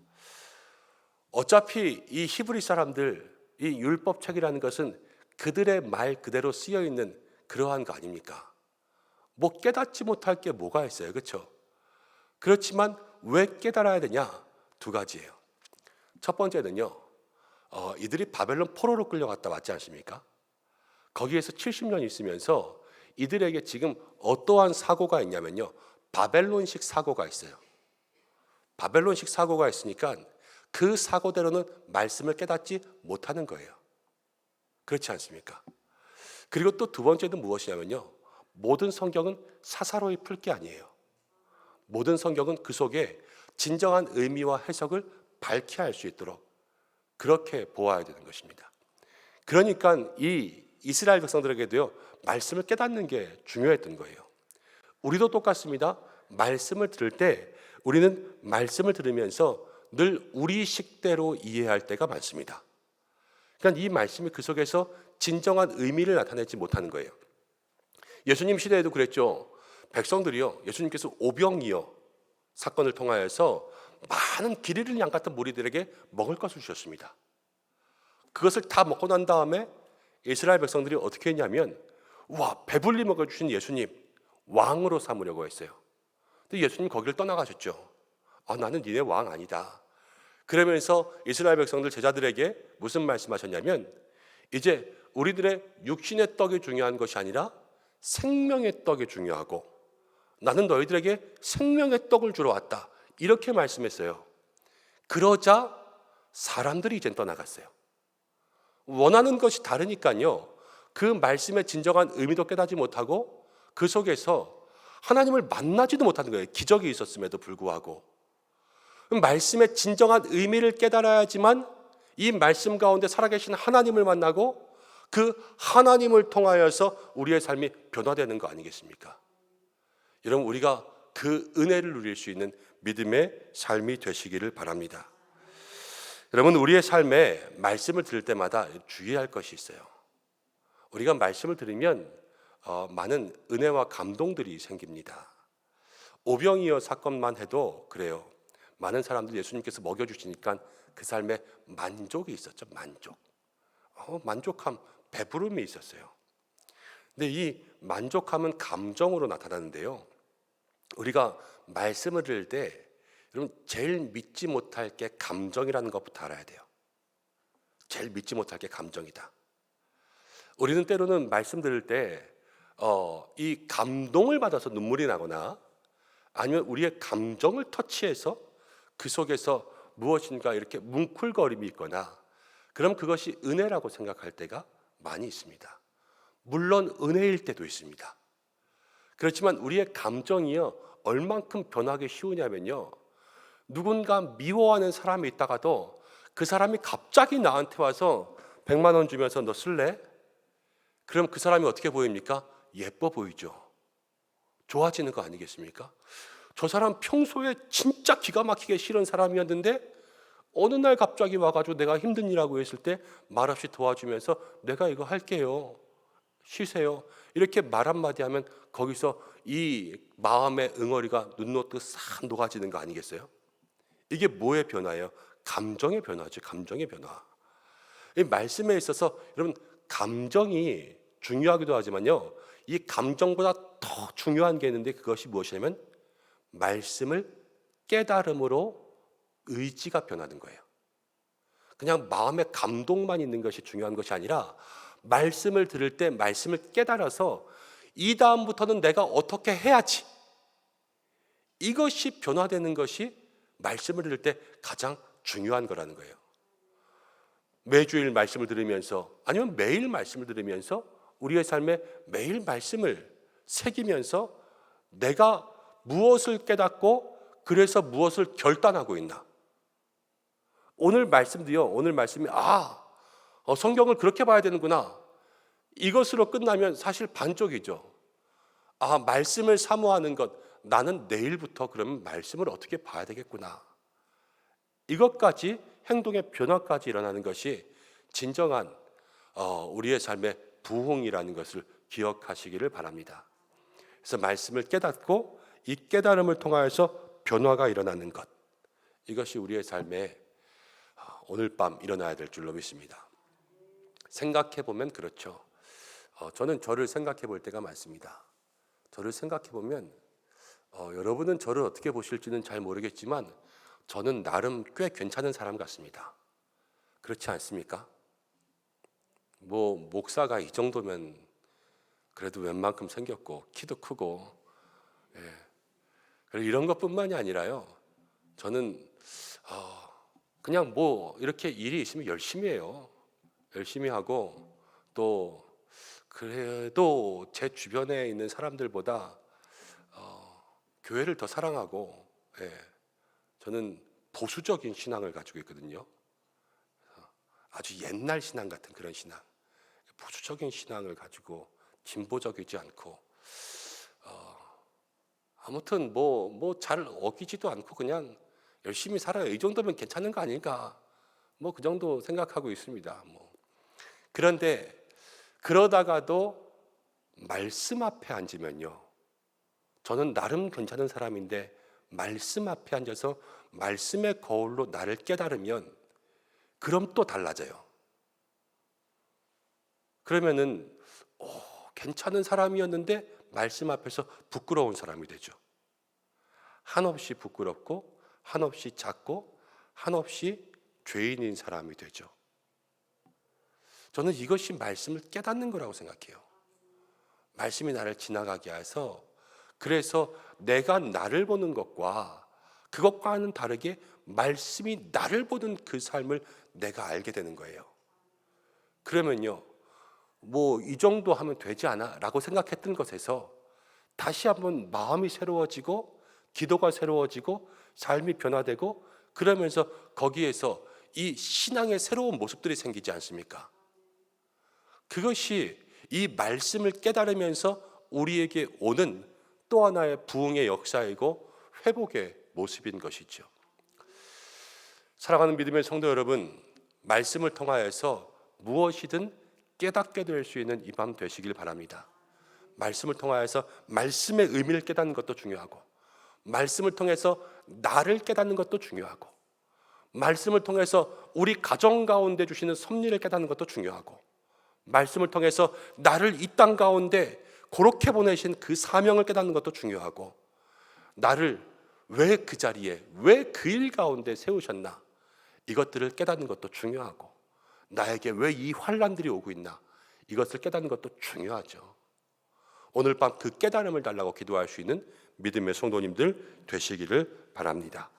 어차피 이 히브리 사람들, 이 율법책이라는 것은 그들의 말 그대로 쓰여 있는 그러한 거 아닙니까? 뭐 깨닫지 못할 게 뭐가 있어요, 그렇죠? 그렇지만 왜 깨달아야 되냐? 두 가지예요. 첫 번째는요, 이들이 바벨론 포로로 끌려갔다 왔지 않습니까? 거기에서 70년 있으면서 이들에게 지금 어떠한 사고가 있냐면요, 바벨론식 사고가 있어요. 바벨론식 사고가 있으니까 그 사고대로는 말씀을 깨닫지 못하는 거예요. 그렇지 않습니까? 그리고 또 두 번째는 무엇이냐면요, 모든 성경은 사사로이 풀 게 아니에요. 모든 성경은 그 속에 진정한 의미와 해석을 밝게 할 수 있도록 그렇게 보아야 되는 것입니다. 그러니까 이 이스라엘 백성들에게도요, 말씀을 깨닫는 게 중요했던 거예요. 우리도 똑같습니다. 말씀을 들을 때 우리는 말씀을 들으면서 늘 우리 식대로 이해할 때가 많습니다. 그러니까 이 말씀이 그 속에서 진정한 의미를 나타내지 못하는 거예요. 예수님 시대에도 그랬죠. 백성들이요, 예수님께서 오병이어 사건을 통하여서 많은 길 잃은 양 같은 무리들에게 먹을 것을 주셨습니다. 그것을 다 먹고 난 다음에 이스라엘 백성들이 어떻게 했냐면, 와, 배불리 먹어주신 예수님 왕으로 삼으려고 했어요. 근데 예수님 거기를 떠나가셨죠. 나는 니네 왕 아니다. 그러면서 이스라엘 백성들 제자들에게 무슨 말씀하셨냐면, 이제 우리들의 육신의 떡이 중요한 것이 아니라 생명의 떡이 중요하고 나는 너희들에게 생명의 떡을 주러 왔다. 이렇게 말씀했어요. 그러자 사람들이 이젠 떠나갔어요. 원하는 것이 다르니까요. 그 말씀의 진정한 의미도 깨닫지 못하고 그 속에서 하나님을 만나지도 못하는 거예요. 기적이 있었음에도 불구하고. 말씀의 진정한 의미를 깨달아야지만 이 말씀 가운데 살아계신 하나님을 만나고 그 하나님을 통하여서 우리의 삶이 변화되는 거 아니겠습니까? 여러분, 우리가 그 은혜를 누릴 수 있는 믿음의 삶이 되시기를 바랍니다. 여러분, 우리의 삶에 말씀을 들을 때마다 주의할 것이 있어요. 우리가 말씀을 들으면 많은 은혜와 감동들이 생깁니다. 오병이어 사건만 해도 그래요. 많은 사람들 예수님께서 먹여주시니까 그 삶에 만족이 있었죠. 만족함, 배부름이 있었어요. 근데 이 만족함은 감정으로 나타나는데요. 우리가 말씀을 들을 때 여러분, 제일 믿지 못할 게 감정이라는 것부터 알아야 돼요. 제일 믿지 못할 게 감정이다. 우리는 때로는 말씀 들을 때 이 감동을 받아서 눈물이 나거나 아니면 우리의 감정을 터치해서 그 속에서 무엇인가 이렇게 뭉클거림이 있거나 그럼 그것이 은혜라고 생각할 때가 많이 있습니다. 물론 은혜일 때도 있습니다. 그렇지만 우리의 감정이요 얼만큼 변하기 쉬우냐면요, 누군가 미워하는 사람이 있다가도 그 사람이 갑자기 나한테 와서 100만 원 주면서 너 쓸래? 그럼 그 사람이 어떻게 보입니까? 예뻐 보이죠. 좋아지는 거 아니겠습니까? 저 사람 평소에 진짜 기가 막히게 싫은 사람이었는데 어느 날 갑자기 와가지고 내가 힘든 일하고 했을 때 말없이 도와주면서 내가 이거 할게요, 쉬세요, 이렇게 말 한마디 하면 거기서 이 마음의 응어리가 눈 녹듯 싹 녹아지는 거 아니겠어요? 이게 뭐의 변화예요? 감정의 변화죠. 감정의 변화. 이 말씀에 있어서 여러분, 감정이 중요하기도 하지만요, 이 감정보다 더 중요한 게 있는데 그것이 무엇이냐면 말씀을 깨달음으로 의지가 변하는 거예요. 그냥 마음의 감동만 있는 것이 중요한 것이 아니라 말씀을 들을 때 말씀을 깨달아서 이 다음부터는 내가 어떻게 해야지, 이것이 변화되는 것이 말씀을 들을 때 가장 중요한 거라는 거예요. 매주일 말씀을 들으면서 아니면 매일 말씀을 들으면서 우리의 삶에 매일 말씀을 새기면서 내가 무엇을 깨닫고 그래서 무엇을 결단하고 있나. 오늘 말씀도요, 오늘 말씀이 성경을 그렇게 봐야 되는구나, 이것으로 끝나면 사실 반쪽이죠. 말씀을 사모하는 것, 나는 내일부터 그러면 말씀을 어떻게 봐야 되겠구나, 이것까지 행동의 변화까지 일어나는 것이 진정한 우리의 삶의 부흥이라는 것을 기억하시기를 바랍니다. 그래서 말씀을 깨닫고 이 깨달음을 통하여서 변화가 일어나는 것, 이것이 우리의 삶에 오늘 밤 일어나야 될 줄로 믿습니다. 생각해 보면 그렇죠. 저는 저를 생각해 볼 때가 많습니다. 저를 생각해 보면 여러분은 저를 어떻게 보실지는 잘 모르겠지만 저는 나름 꽤 괜찮은 사람 같습니다. 그렇지 않습니까? 목사가 이 정도면 그래도 웬만큼 생겼고 키도 크고, 이런 것뿐만이 아니라요, 저는 그냥 이렇게 일이 있으면 열심히 해요. 열심히 하고 또 그래도 제 주변에 있는 사람들보다 교회를 더 사랑하고, 저는 보수적인 신앙을 가지고 있거든요. 아주 옛날 신앙 같은 그런 신앙, 보수적인 신앙을 가지고 진보적이지 않고, 아무튼 잘 어기지도 않고 그냥 열심히 살아요. 이 정도면 괜찮은 거 아닐까, 그 정도 생각하고 있습니다. 그런데 그러다가도 말씀 앞에 앉으면요, 저는 나름 괜찮은 사람인데 말씀 앞에 앉아서 말씀의 거울로 나를 깨달으면 그럼 또 달라져요. 그러면은 괜찮은 사람이었는데 말씀 앞에서 부끄러운 사람이 되죠. 한없이 부끄럽고 한없이 작고 한없이 죄인인 사람이 되죠. 저는 이것이 말씀을 깨닫는 거라고 생각해요. 말씀이 나를 지나가게 해서 그래서 내가 나를 보는 것과 그것과는 다르게 말씀이 나를 보는 그 삶을 내가 알게 되는 거예요. 그러면요, 뭐 이 정도 하면 되지 않아? 라고 생각했던 것에서 다시 한번 마음이 새로워지고 기도가 새로워지고 삶이 변화되고 그러면서 거기에서 이 신앙의 새로운 모습들이 생기지 않습니까? 그것이 이 말씀을 깨달으면서 우리에게 오는 또 하나의 부흥의 역사이고 회복의 모습인 것이죠. 사랑하는 믿음의 성도 여러분, 말씀을 통하여서 무엇이든 깨닫게 될 수 있는 이 밤 되시길 바랍니다. 말씀을 통하여서 말씀의 의미를 깨닫는 것도 중요하고, 말씀을 통해서 나를 깨닫는 것도 중요하고, 말씀을 통해서 우리 가정 가운데 주시는 섭리를 깨닫는 것도 중요하고, 말씀을 통해서 나를 이 땅 가운데 그렇게 보내신 그 사명을 깨닫는 것도 중요하고, 나를 왜 그 자리에, 왜 그 일 가운데 세우셨나, 이것들을 깨닫는 것도 중요하고, 나에게 왜 이 환난들이 오고 있나, 이것을 깨닫는 것도 중요하죠. 오늘 밤 그 깨달음을 달라고 기도할 수 있는 믿음의 성도님들 되시기를 바랍니다.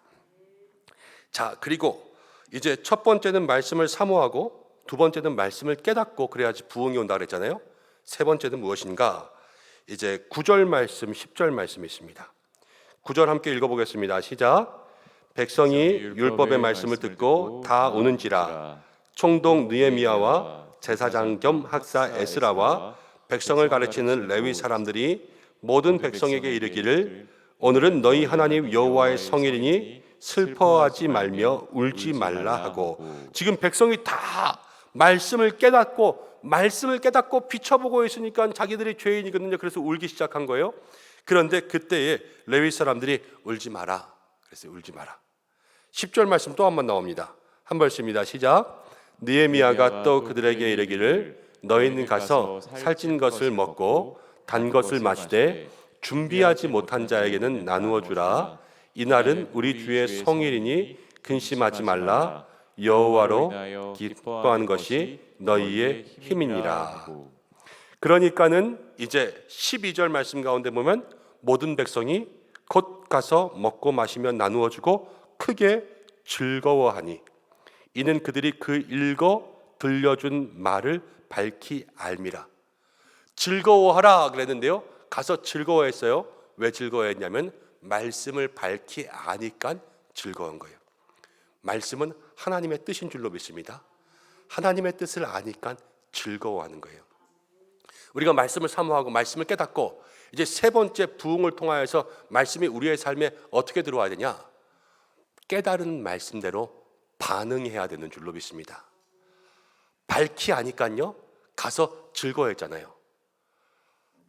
자, 그리고 이제 첫 번째는 말씀을 사모하고, 두 번째는 말씀을 깨닫고 그래야지 부흥이 온다 그랬잖아요. 세 번째는 무엇인가? 이제 9절 말씀, 10절 말씀이 있습니다. 9절 함께 읽어보겠습니다. 시작. 백성이 율법의 말씀을 듣고 다 오는지라. 총독 느헤미야와 제사장 겸 학사 에스라와 백성을 가르치는 레위 사람들이 모든 백성에게 이르기를 오늘은 너희 하나님 여호와의 성일이니 슬퍼하지 말며 울지 말라 하고, 지금 백성이 다 말씀을 깨닫고 비춰보고 있으니까 자기들이 죄인이거든요. 그래서 울기 시작한 거예요. 그런데 그때에 레위 사람들이 울지 마라. 그래서 울지 마라. 10절 말씀 또 한 번 나옵니다. 한 벌씀입니다. 시작. 느헤미야가 또 그들에게 이르기를 너희는 가서 살찐 것을 먹고 단 것을 마시되 준비하지 못한 자에게는 나누어 주라. 이날은 우리 주의 성일이니 근심하지 말라. 여호와로 기뻐하는 것이 너희의 힘이니라. 그러니까는 이제 12절 말씀 가운데 보면 모든 백성이 곧 가서 먹고 마시며 나누어 주고 크게 즐거워하니 이는 그들이 그 읽어 들려준 말을 밝히 알미라. 즐거워하라 그랬는데요, 가서 즐거워했어요. 왜 즐거워했냐면 말씀을 밝히 아니까 즐거운 거예요. 말씀은 하나님의 뜻인 줄로 믿습니다. 하나님의 뜻을 아니까 즐거워하는 거예요. 우리가 말씀을 사모하고 말씀을 깨닫고 이제 세 번째 부흥을 통하여서 말씀이 우리의 삶에 어떻게 들어와야 되냐? 깨달은 말씀대로 반응해야 되는 줄로 믿습니다. 밝히 아니까요, 가서 즐거워했잖아요.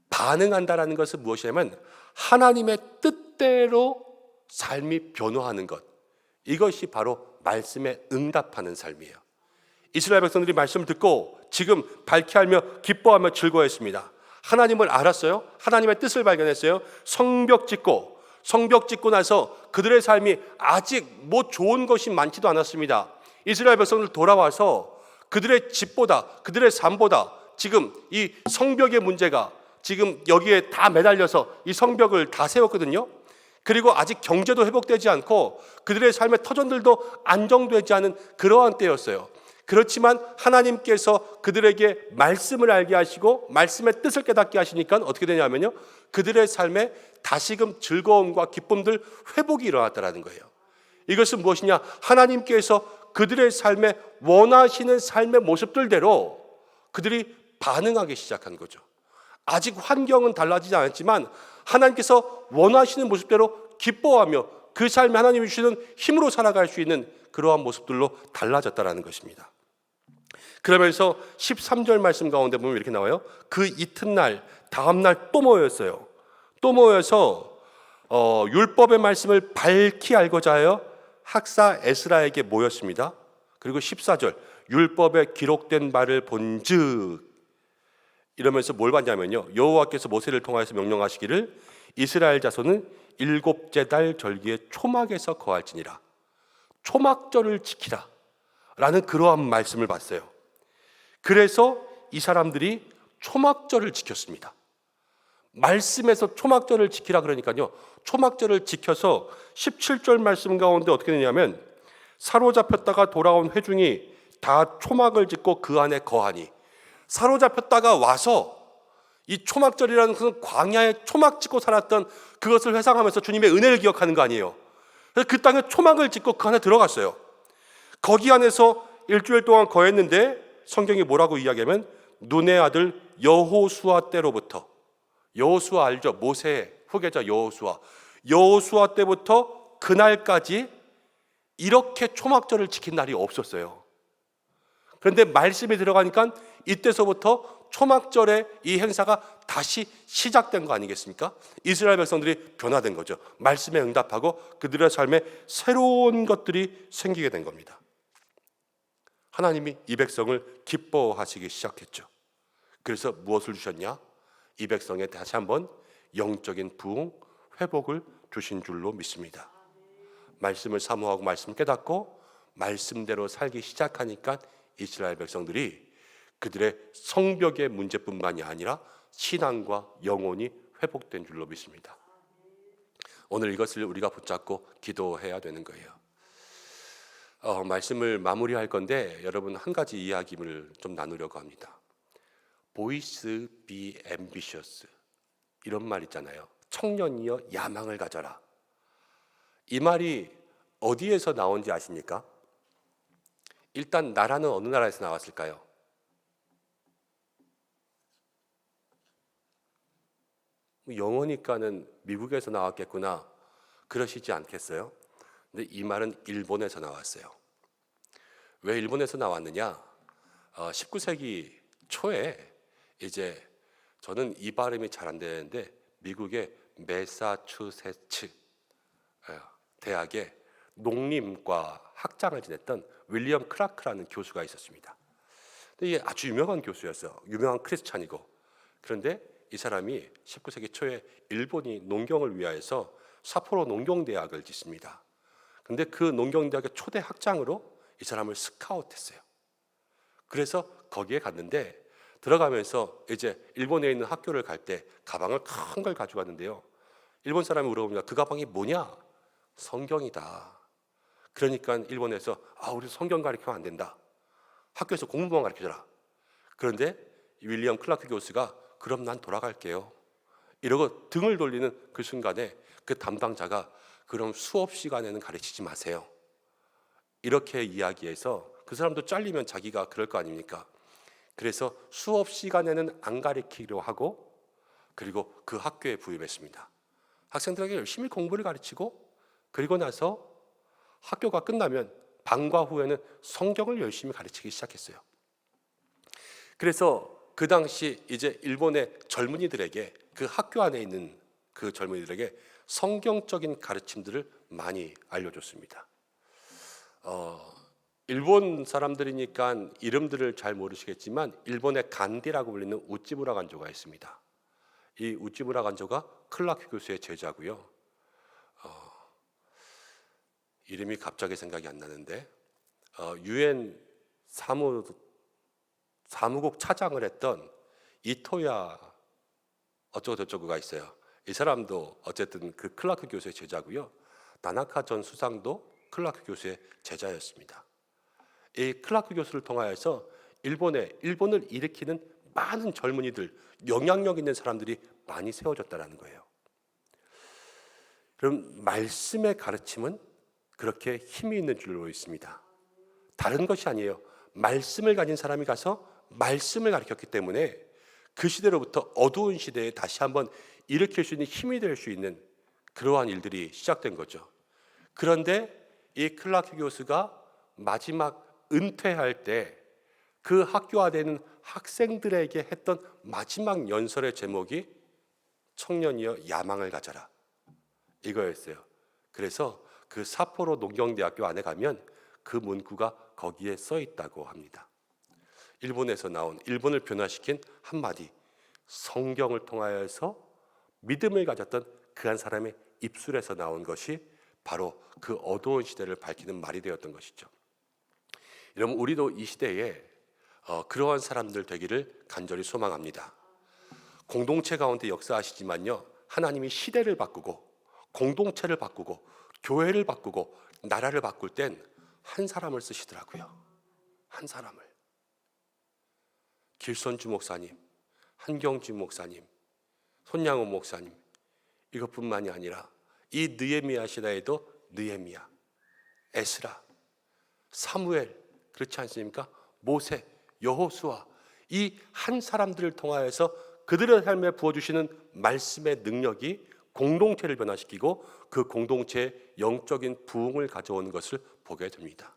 반응한다라는 것은 무엇이냐면 하나님의 뜻대로 삶이 변화하는 것, 이것이 바로 말씀에 응답하는 삶이에요. 이스라엘 백성들이 말씀을 듣고 지금 밝히 알며 기뻐하며 즐거워했습니다. 하나님을 알았어요. 하나님의 뜻을 발견했어요. 성벽 짓고 나서 그들의 삶이 아직 뭐 좋은 것이 많지도 않았습니다. 이스라엘 백성들 돌아와서 그들의 집보다, 그들의 삶보다 지금 이 성벽의 문제가 지금 여기에 다 매달려서 이 성벽을 다 세웠거든요. 그리고 아직 경제도 회복되지 않고 그들의 삶의 터전들도 안정되지 않은 그러한 때였어요. 그렇지만 하나님께서 그들에게 말씀을 알게 하시고 말씀의 뜻을 깨닫게 하시니까 어떻게 되냐면요, 그들의 삶에 다시금 즐거움과 기쁨들 회복이 일어났다는 거예요. 이것은 무엇이냐? 하나님께서 그들의 삶에 원하시는 삶의 모습들대로 그들이 반응하기 시작한 거죠. 아직 환경은 달라지지 않았지만 하나님께서 원하시는 모습대로 기뻐하며 그 삶에 하나님이 주시는 힘으로 살아갈 수 있는 그러한 모습들로 달라졌다는 것입니다. 그러면서 13절 말씀 가운데 보면 이렇게 나와요. 그 이튿날 다음날 또 모였어요. 또 모여서 율법의 말씀을 밝히 알고자 하여 학사 에스라에게 모였습니다. 그리고 14절 율법에 기록된 바를 본즉, 이러면서 뭘 봤냐면요, 여호와께서 모세를 통하여서 명령하시기를 이스라엘 자손은 7째 달 절기에 초막에서 거할지니라. 초막절을 지키라 라는 그러한 말씀을 봤어요. 그래서 이 사람들이 초막절을 지켰습니다. 말씀에서 초막절을 지키라 그러니까요. 초막절을 지켜서 17절 말씀 가운데 어떻게 되냐면 사로잡혔다가 돌아온 회중이 다 초막을 짓고 그 안에 거하니, 사로잡혔다가 와서 이 초막절이라는 그 광야에 초막 짓고 살았던 그것을 회상하면서 주님의 은혜를 기억하는 거 아니에요. 그래서 그 땅에 초막을 짓고 그 안에 들어갔어요. 거기 안에서 일주일 동안 거했는데 성경이 뭐라고 이야기하면 눈의 아들 여호수아 때로부터, 여호수아 알죠? 모세의 후계자 여호수아 때부터 그날까지 이렇게 초막절을 지킨 날이 없었어요. 그런데 말씀이 들어가니까 이때서부터 초막절의 이 행사가 다시 시작된 거 아니겠습니까? 이스라엘 백성들이 변화된 거죠. 말씀에 응답하고 그들의 삶에 새로운 것들이 생기게 된 겁니다. 하나님이 이 백성을 기뻐하시기 시작했죠. 그래서 무엇을 주셨냐? 이 백성에 다시 한번 영적인 부흥, 회복을 주신 줄로 믿습니다. 말씀을 사모하고 말씀 깨닫고 말씀대로 살기 시작하니까 이스라엘 백성들이 그들의 성벽의 문제뿐만이 아니라 신앙과 영혼이 회복된 줄로 믿습니다. 오늘 이것을 우리가 붙잡고 기도해야 되는 거예요. 말씀을 마무리할 건데 여러분 한 가지 이야기를 좀 나누려고 합니다. Boys be ambitious, 이런 말 있잖아요. 청년이여 야망을 가져라. 이 말이 어디에서 나온지 아십니까? 일단 나라는 어느 나라에서 나왔을까요? 영어니까는 미국에서 나왔겠구나 그러시지 않겠어요? 근데 이 말은 일본에서 나왔어요. 왜 일본에서 나왔느냐? 19세기 초에 이제 저는 이 발음이 잘 안 되는데 미국의 매사추세츠 대학의 농림과 학장을 지냈던 윌리엄 크라크라는 교수가 있었습니다. 근데 이게 아주 유명한 교수였어요. 유명한 크리스찬이고. 그런데 이 사람이 19세기 초에 일본이 농경을 위하여서 삿포로 농경대학을 짓습니다. 그런데 그 농경대학의 초대 학장으로 이 사람을 스카우트했어요. 그래서 거기에 갔는데 들어가면서 이제 일본에 있는 학교를 갈 때 가방을 큰 걸 가져갔는데요. 일본 사람이 물어봅니다. 그 가방이 뭐냐? 성경이다. 그러니까 일본에서 우리 성경 가르치면 안 된다. 학교에서 공부만 가르쳐줘라. 그런데 윌리엄 클라크 교수가 그럼 난 돌아갈게요. 이러고 등을 돌리는 그 순간에 그 담당자가 그럼 수업 시간에는 가르치지 마세요. 이렇게 이야기해서 그 사람도 잘리면 자기가 그럴 거 아닙니까? 그래서 수업 시간에는 안 가르치기로 하고 그리고 그 학교에 부임했습니다. 학생들에게 열심히 공부를 가르치고 그리고 나서 학교가 끝나면 방과 후에는 성경을 열심히 가르치기 시작했어요. 그래서 그 당시 이제 일본의 젊은이들에게 그 학교 안에 있는 그 젊은이들에게 성경적인 가르침들을 많이 알려줬습니다. 일본 사람들이니까 이름들을 잘 모르시겠지만 일본의 간디라고 불리는 우찌무라 간조가 있습니다. 이 우찌무라 간조가 클라크 교수의 제자고요. 이름이 갑자기 생각이 안 나는데 유엔 사무국 차장을 했던 이토야 어쩌고 저쩌고가 있어요. 이 사람도 어쨌든 그 클라크 교수의 제자고요. 다나카 전 수상도 클라크 교수의 제자였습니다. 이 클라크 교수를 통하여서 일본을 일으키는 많은 젊은이들, 영향력 있는 사람들이 많이 세워졌다는 거예요. 그럼 말씀의 가르침은 그렇게 힘이 있는 줄로 있습니다. 다른 것이 아니에요. 말씀을 가진 사람이 가서 말씀을 가르쳤기 때문에 그 시대로부터 어두운 시대에 다시 한번 일으킬 수 있는 힘이 될 수 있는 그러한 일들이 시작된 거죠. 그런데 이 클라크 교수가 마지막 은퇴할 때 그 학교 안에 있는 학생들에게 했던 마지막 연설의 제목이 청년이여 야망을 가져라 이거였어요. 그래서 그 삿포로 농경대학교 안에 가면 그 문구가 거기에 써 있다고 합니다. 일본에서 나온, 일본을 변화시킨 한마디, 성경을 통하여서 믿음을 가졌던 그 한 사람의 입술에서 나온 것이 바로 그 어두운 시대를 밝히는 말이 되었던 것이죠. 여러분, 우리도 이 시대에 그러한 사람들 되기를 간절히 소망합니다. 공동체 가운데 역사하시지만요, 하나님이 시대를 바꾸고 공동체를 바꾸고 교회를 바꾸고 나라를 바꿀 땐 한 사람을 쓰시더라고요. 한 사람을. 길선주 목사님, 한경주 목사님, 손양호 목사님, 이것뿐만이 아니라 이 느헤미야 시대에도 느헤미야, 에스라, 사무엘, 그렇지 않습니까? 모세, 여호수아, 이 한 사람들을 통하여서 그들의 삶에 부어주시는 말씀의 능력이 공동체를 변화시키고 그 공동체의 영적인 부흥을 가져오는 것을 보게 됩니다.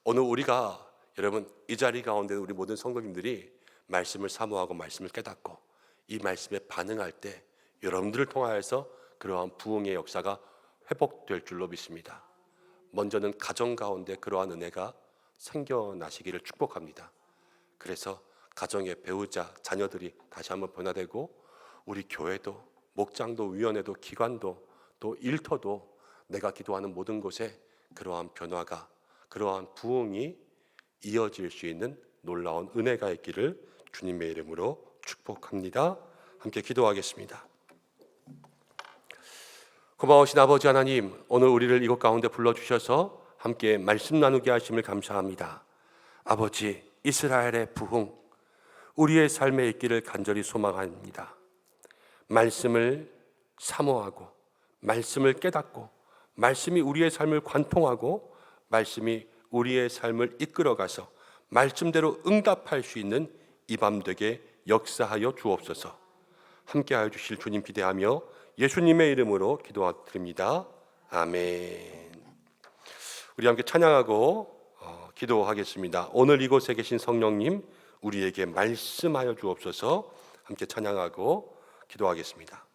오늘 우리가, 여러분, 이 자리 가운데 우리 모든 성도님들이 말씀을 사모하고 말씀을 깨닫고 이 말씀에 반응할 때 여러분들을 통하여서 그러한 부흥의 역사가 회복될 줄로 믿습니다. 먼저는 가정 가운데 그러한 은혜가 생겨나시기를 축복합니다. 그래서 가정의 배우자, 자녀들이 다시 한번 변화되고 우리 교회도, 목장도, 위원회도, 기관도, 또 일터도 내가 기도하는 모든 곳에 그러한 변화가, 그러한 부흥이 이어질 수 있는 놀라운 은혜가 있기를 주님의 이름으로 축복합니다. 함께 기도하겠습니다. 고마우신 아버지 하나님, 오늘 우리를 이곳 가운데 불러주셔서 함께 말씀 나누게 하심을 감사합니다. 아버지, 이스라엘의 부흥, 우리의 삶에 있기를 간절히 소망합니다. 말씀을 사모하고 말씀을 깨닫고 말씀이 우리의 삶을 관통하고 말씀이 우리의 삶을 이끌어가서 말씀대로 응답할 수 있는 이 밤 되게 역사하여 주옵소서. 함께하여 주실 주님 기대하며 예수님의 이름으로 기도드립니다. 아멘. 우리 함께 찬양하고 기도하겠습니다. 오늘 이곳에 계신 성령님, 우리에게 말씀하여 주옵소서. 함께 찬양하고 기도하겠습니다.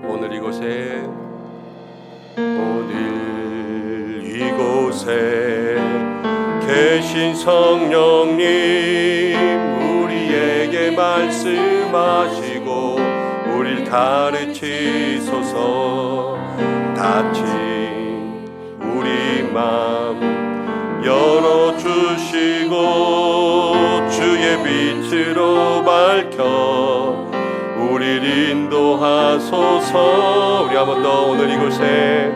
오늘 이곳에 계신 성령님, 우리에게 말씀하시고 우릴 가르치소서. 닫힌 우리 맘 열어주시고 주의 빛으로 밝혀 우릴 인도하소서. 우리 한 번 더 오늘 이곳에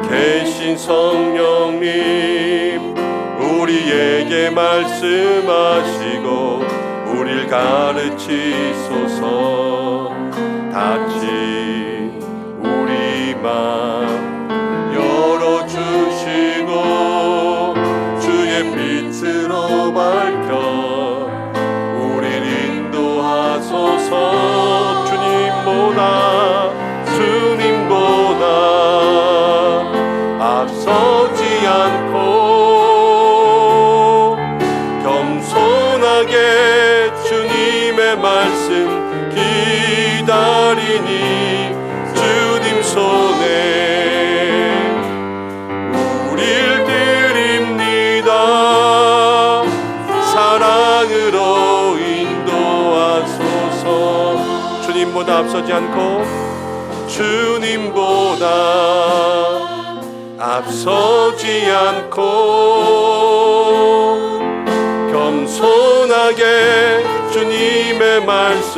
계신 성령님, 우리에게 말씀하시고 우릴 가르치소서. 닫힌 우리 맘 열어주시고 주의 빛으로 밝혀 우릴 인도하소서. 주님보다 앞서지 않고 겸손하게 주님의 말씀 기다리니 주님 손에 우릴 드립니다. 사랑으로 인도하소서. 주님보다 앞서지 않고 앞서지 않고 겸손하게 주님의 말씀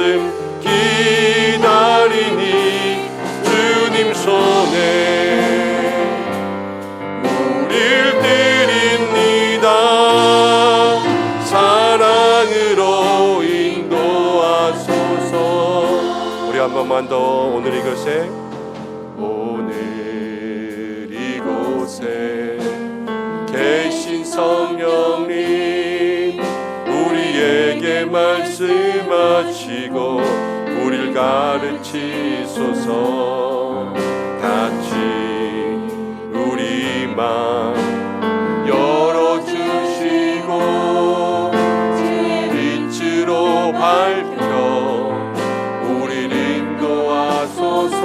기다리니 주님 손에 우릴 드립니다. 사랑으로 인도하소서. 우리 한 번만 더 오늘 이곳에 계신 성령님, 우리에게 말씀하시고 우릴 가르치소서. 닫힌 우리 맘 열어주시고 빛으로 밝혀 우릴 인도하소서.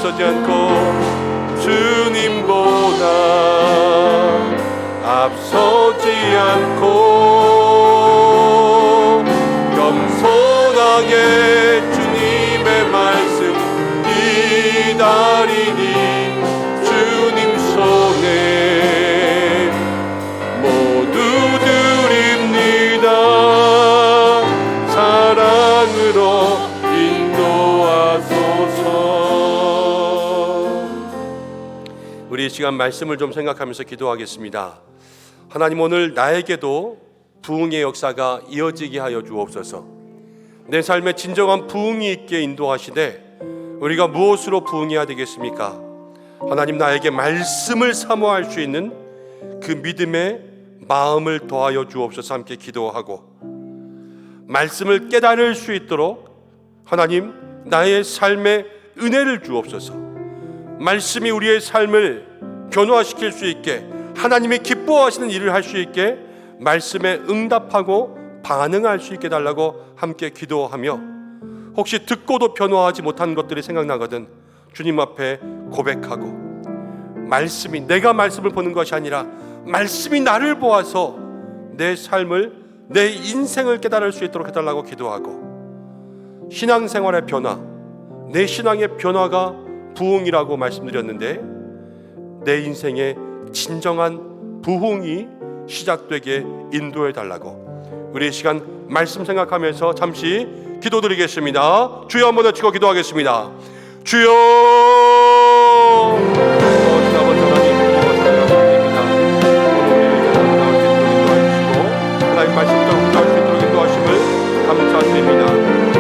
앞서지 않고 주님보다 앞서지 않고 겸손하게 주님의 말씀 기다리니 주님 손에 모두 드립니다. 사랑으로 인도하소서. 우리 이 시간 말씀을 좀 생각하면서 기도하겠습니다. 하나님, 오늘 나에게도 부흥의 역사가 이어지게 하여 주옵소서. 내 삶에 진정한 부흥이 있게 인도하시되 우리가 무엇으로 부흥해야 되겠습니까? 하나님, 나에게 말씀을 사모할 수 있는 그 믿음의 마음을 더하여 주옵소서. 함께 기도하고 말씀을 깨달을 수 있도록 하나님, 나의 삶에 은혜를 주옵소서. 말씀이 우리의 삶을 변화시킬 수 있게, 하나님이 기뻐하시는 일을 할 수 있게 말씀에 응답하고 반응할 수 있게 달라고 함께 기도하며, 혹시 듣고도 변화하지 못한 것들이 생각나거든 주님 앞에 고백하고, 말씀이, 내가 말씀을 보는 것이 아니라 말씀이 나를 보아서 내 삶을, 내 인생을 깨달을 수 있도록 해달라고 기도하고, 신앙생활의 변화, 내 신앙의 변화가 부흥이라고 말씀드렸는데 내 인생의 진정한 부흥이 시작되게 인도해 달라고 우리 이 시간 말씀 생각하면서 잠시 기도드리겠습니다. 주여 한번 외치고 기도하겠습니다. 주여, 지나본 하나님, 감사드립니다. 오늘 우리를 나올 수 있도록 인도하시고 하나님 말씀 적응할 수 있도록 인도하심을 감사드립니다.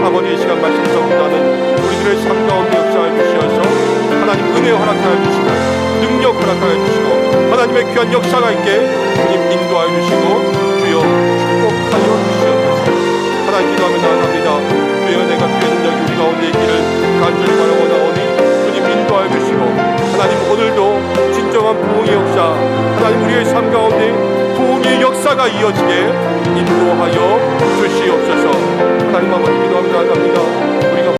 아버지, 이 시간 말씀 적응하는 우리들의 삶 가운데 역사해 주시어서 하나님 은혜 허락하여 주시고 능력 허락하여 주시고 하나님의 귀한 역사가 있게 주님 인도하여 주시고 주여 축복하여 주시옵소서. 하나님, 기도하며 나아갑니다. 주여, 내가 피해 능력이 우리 가운데 있기를 간절히 바라오나오니 주님 인도하여 주시고 하나님, 오늘도 진정한 부흥의 역사, 하나님 우리의 삶 가운데 부흥의 역사가 이어지게 인도하여 주시옵소서. 하나님 아버지, 기도하며 나아갑니다. 우리가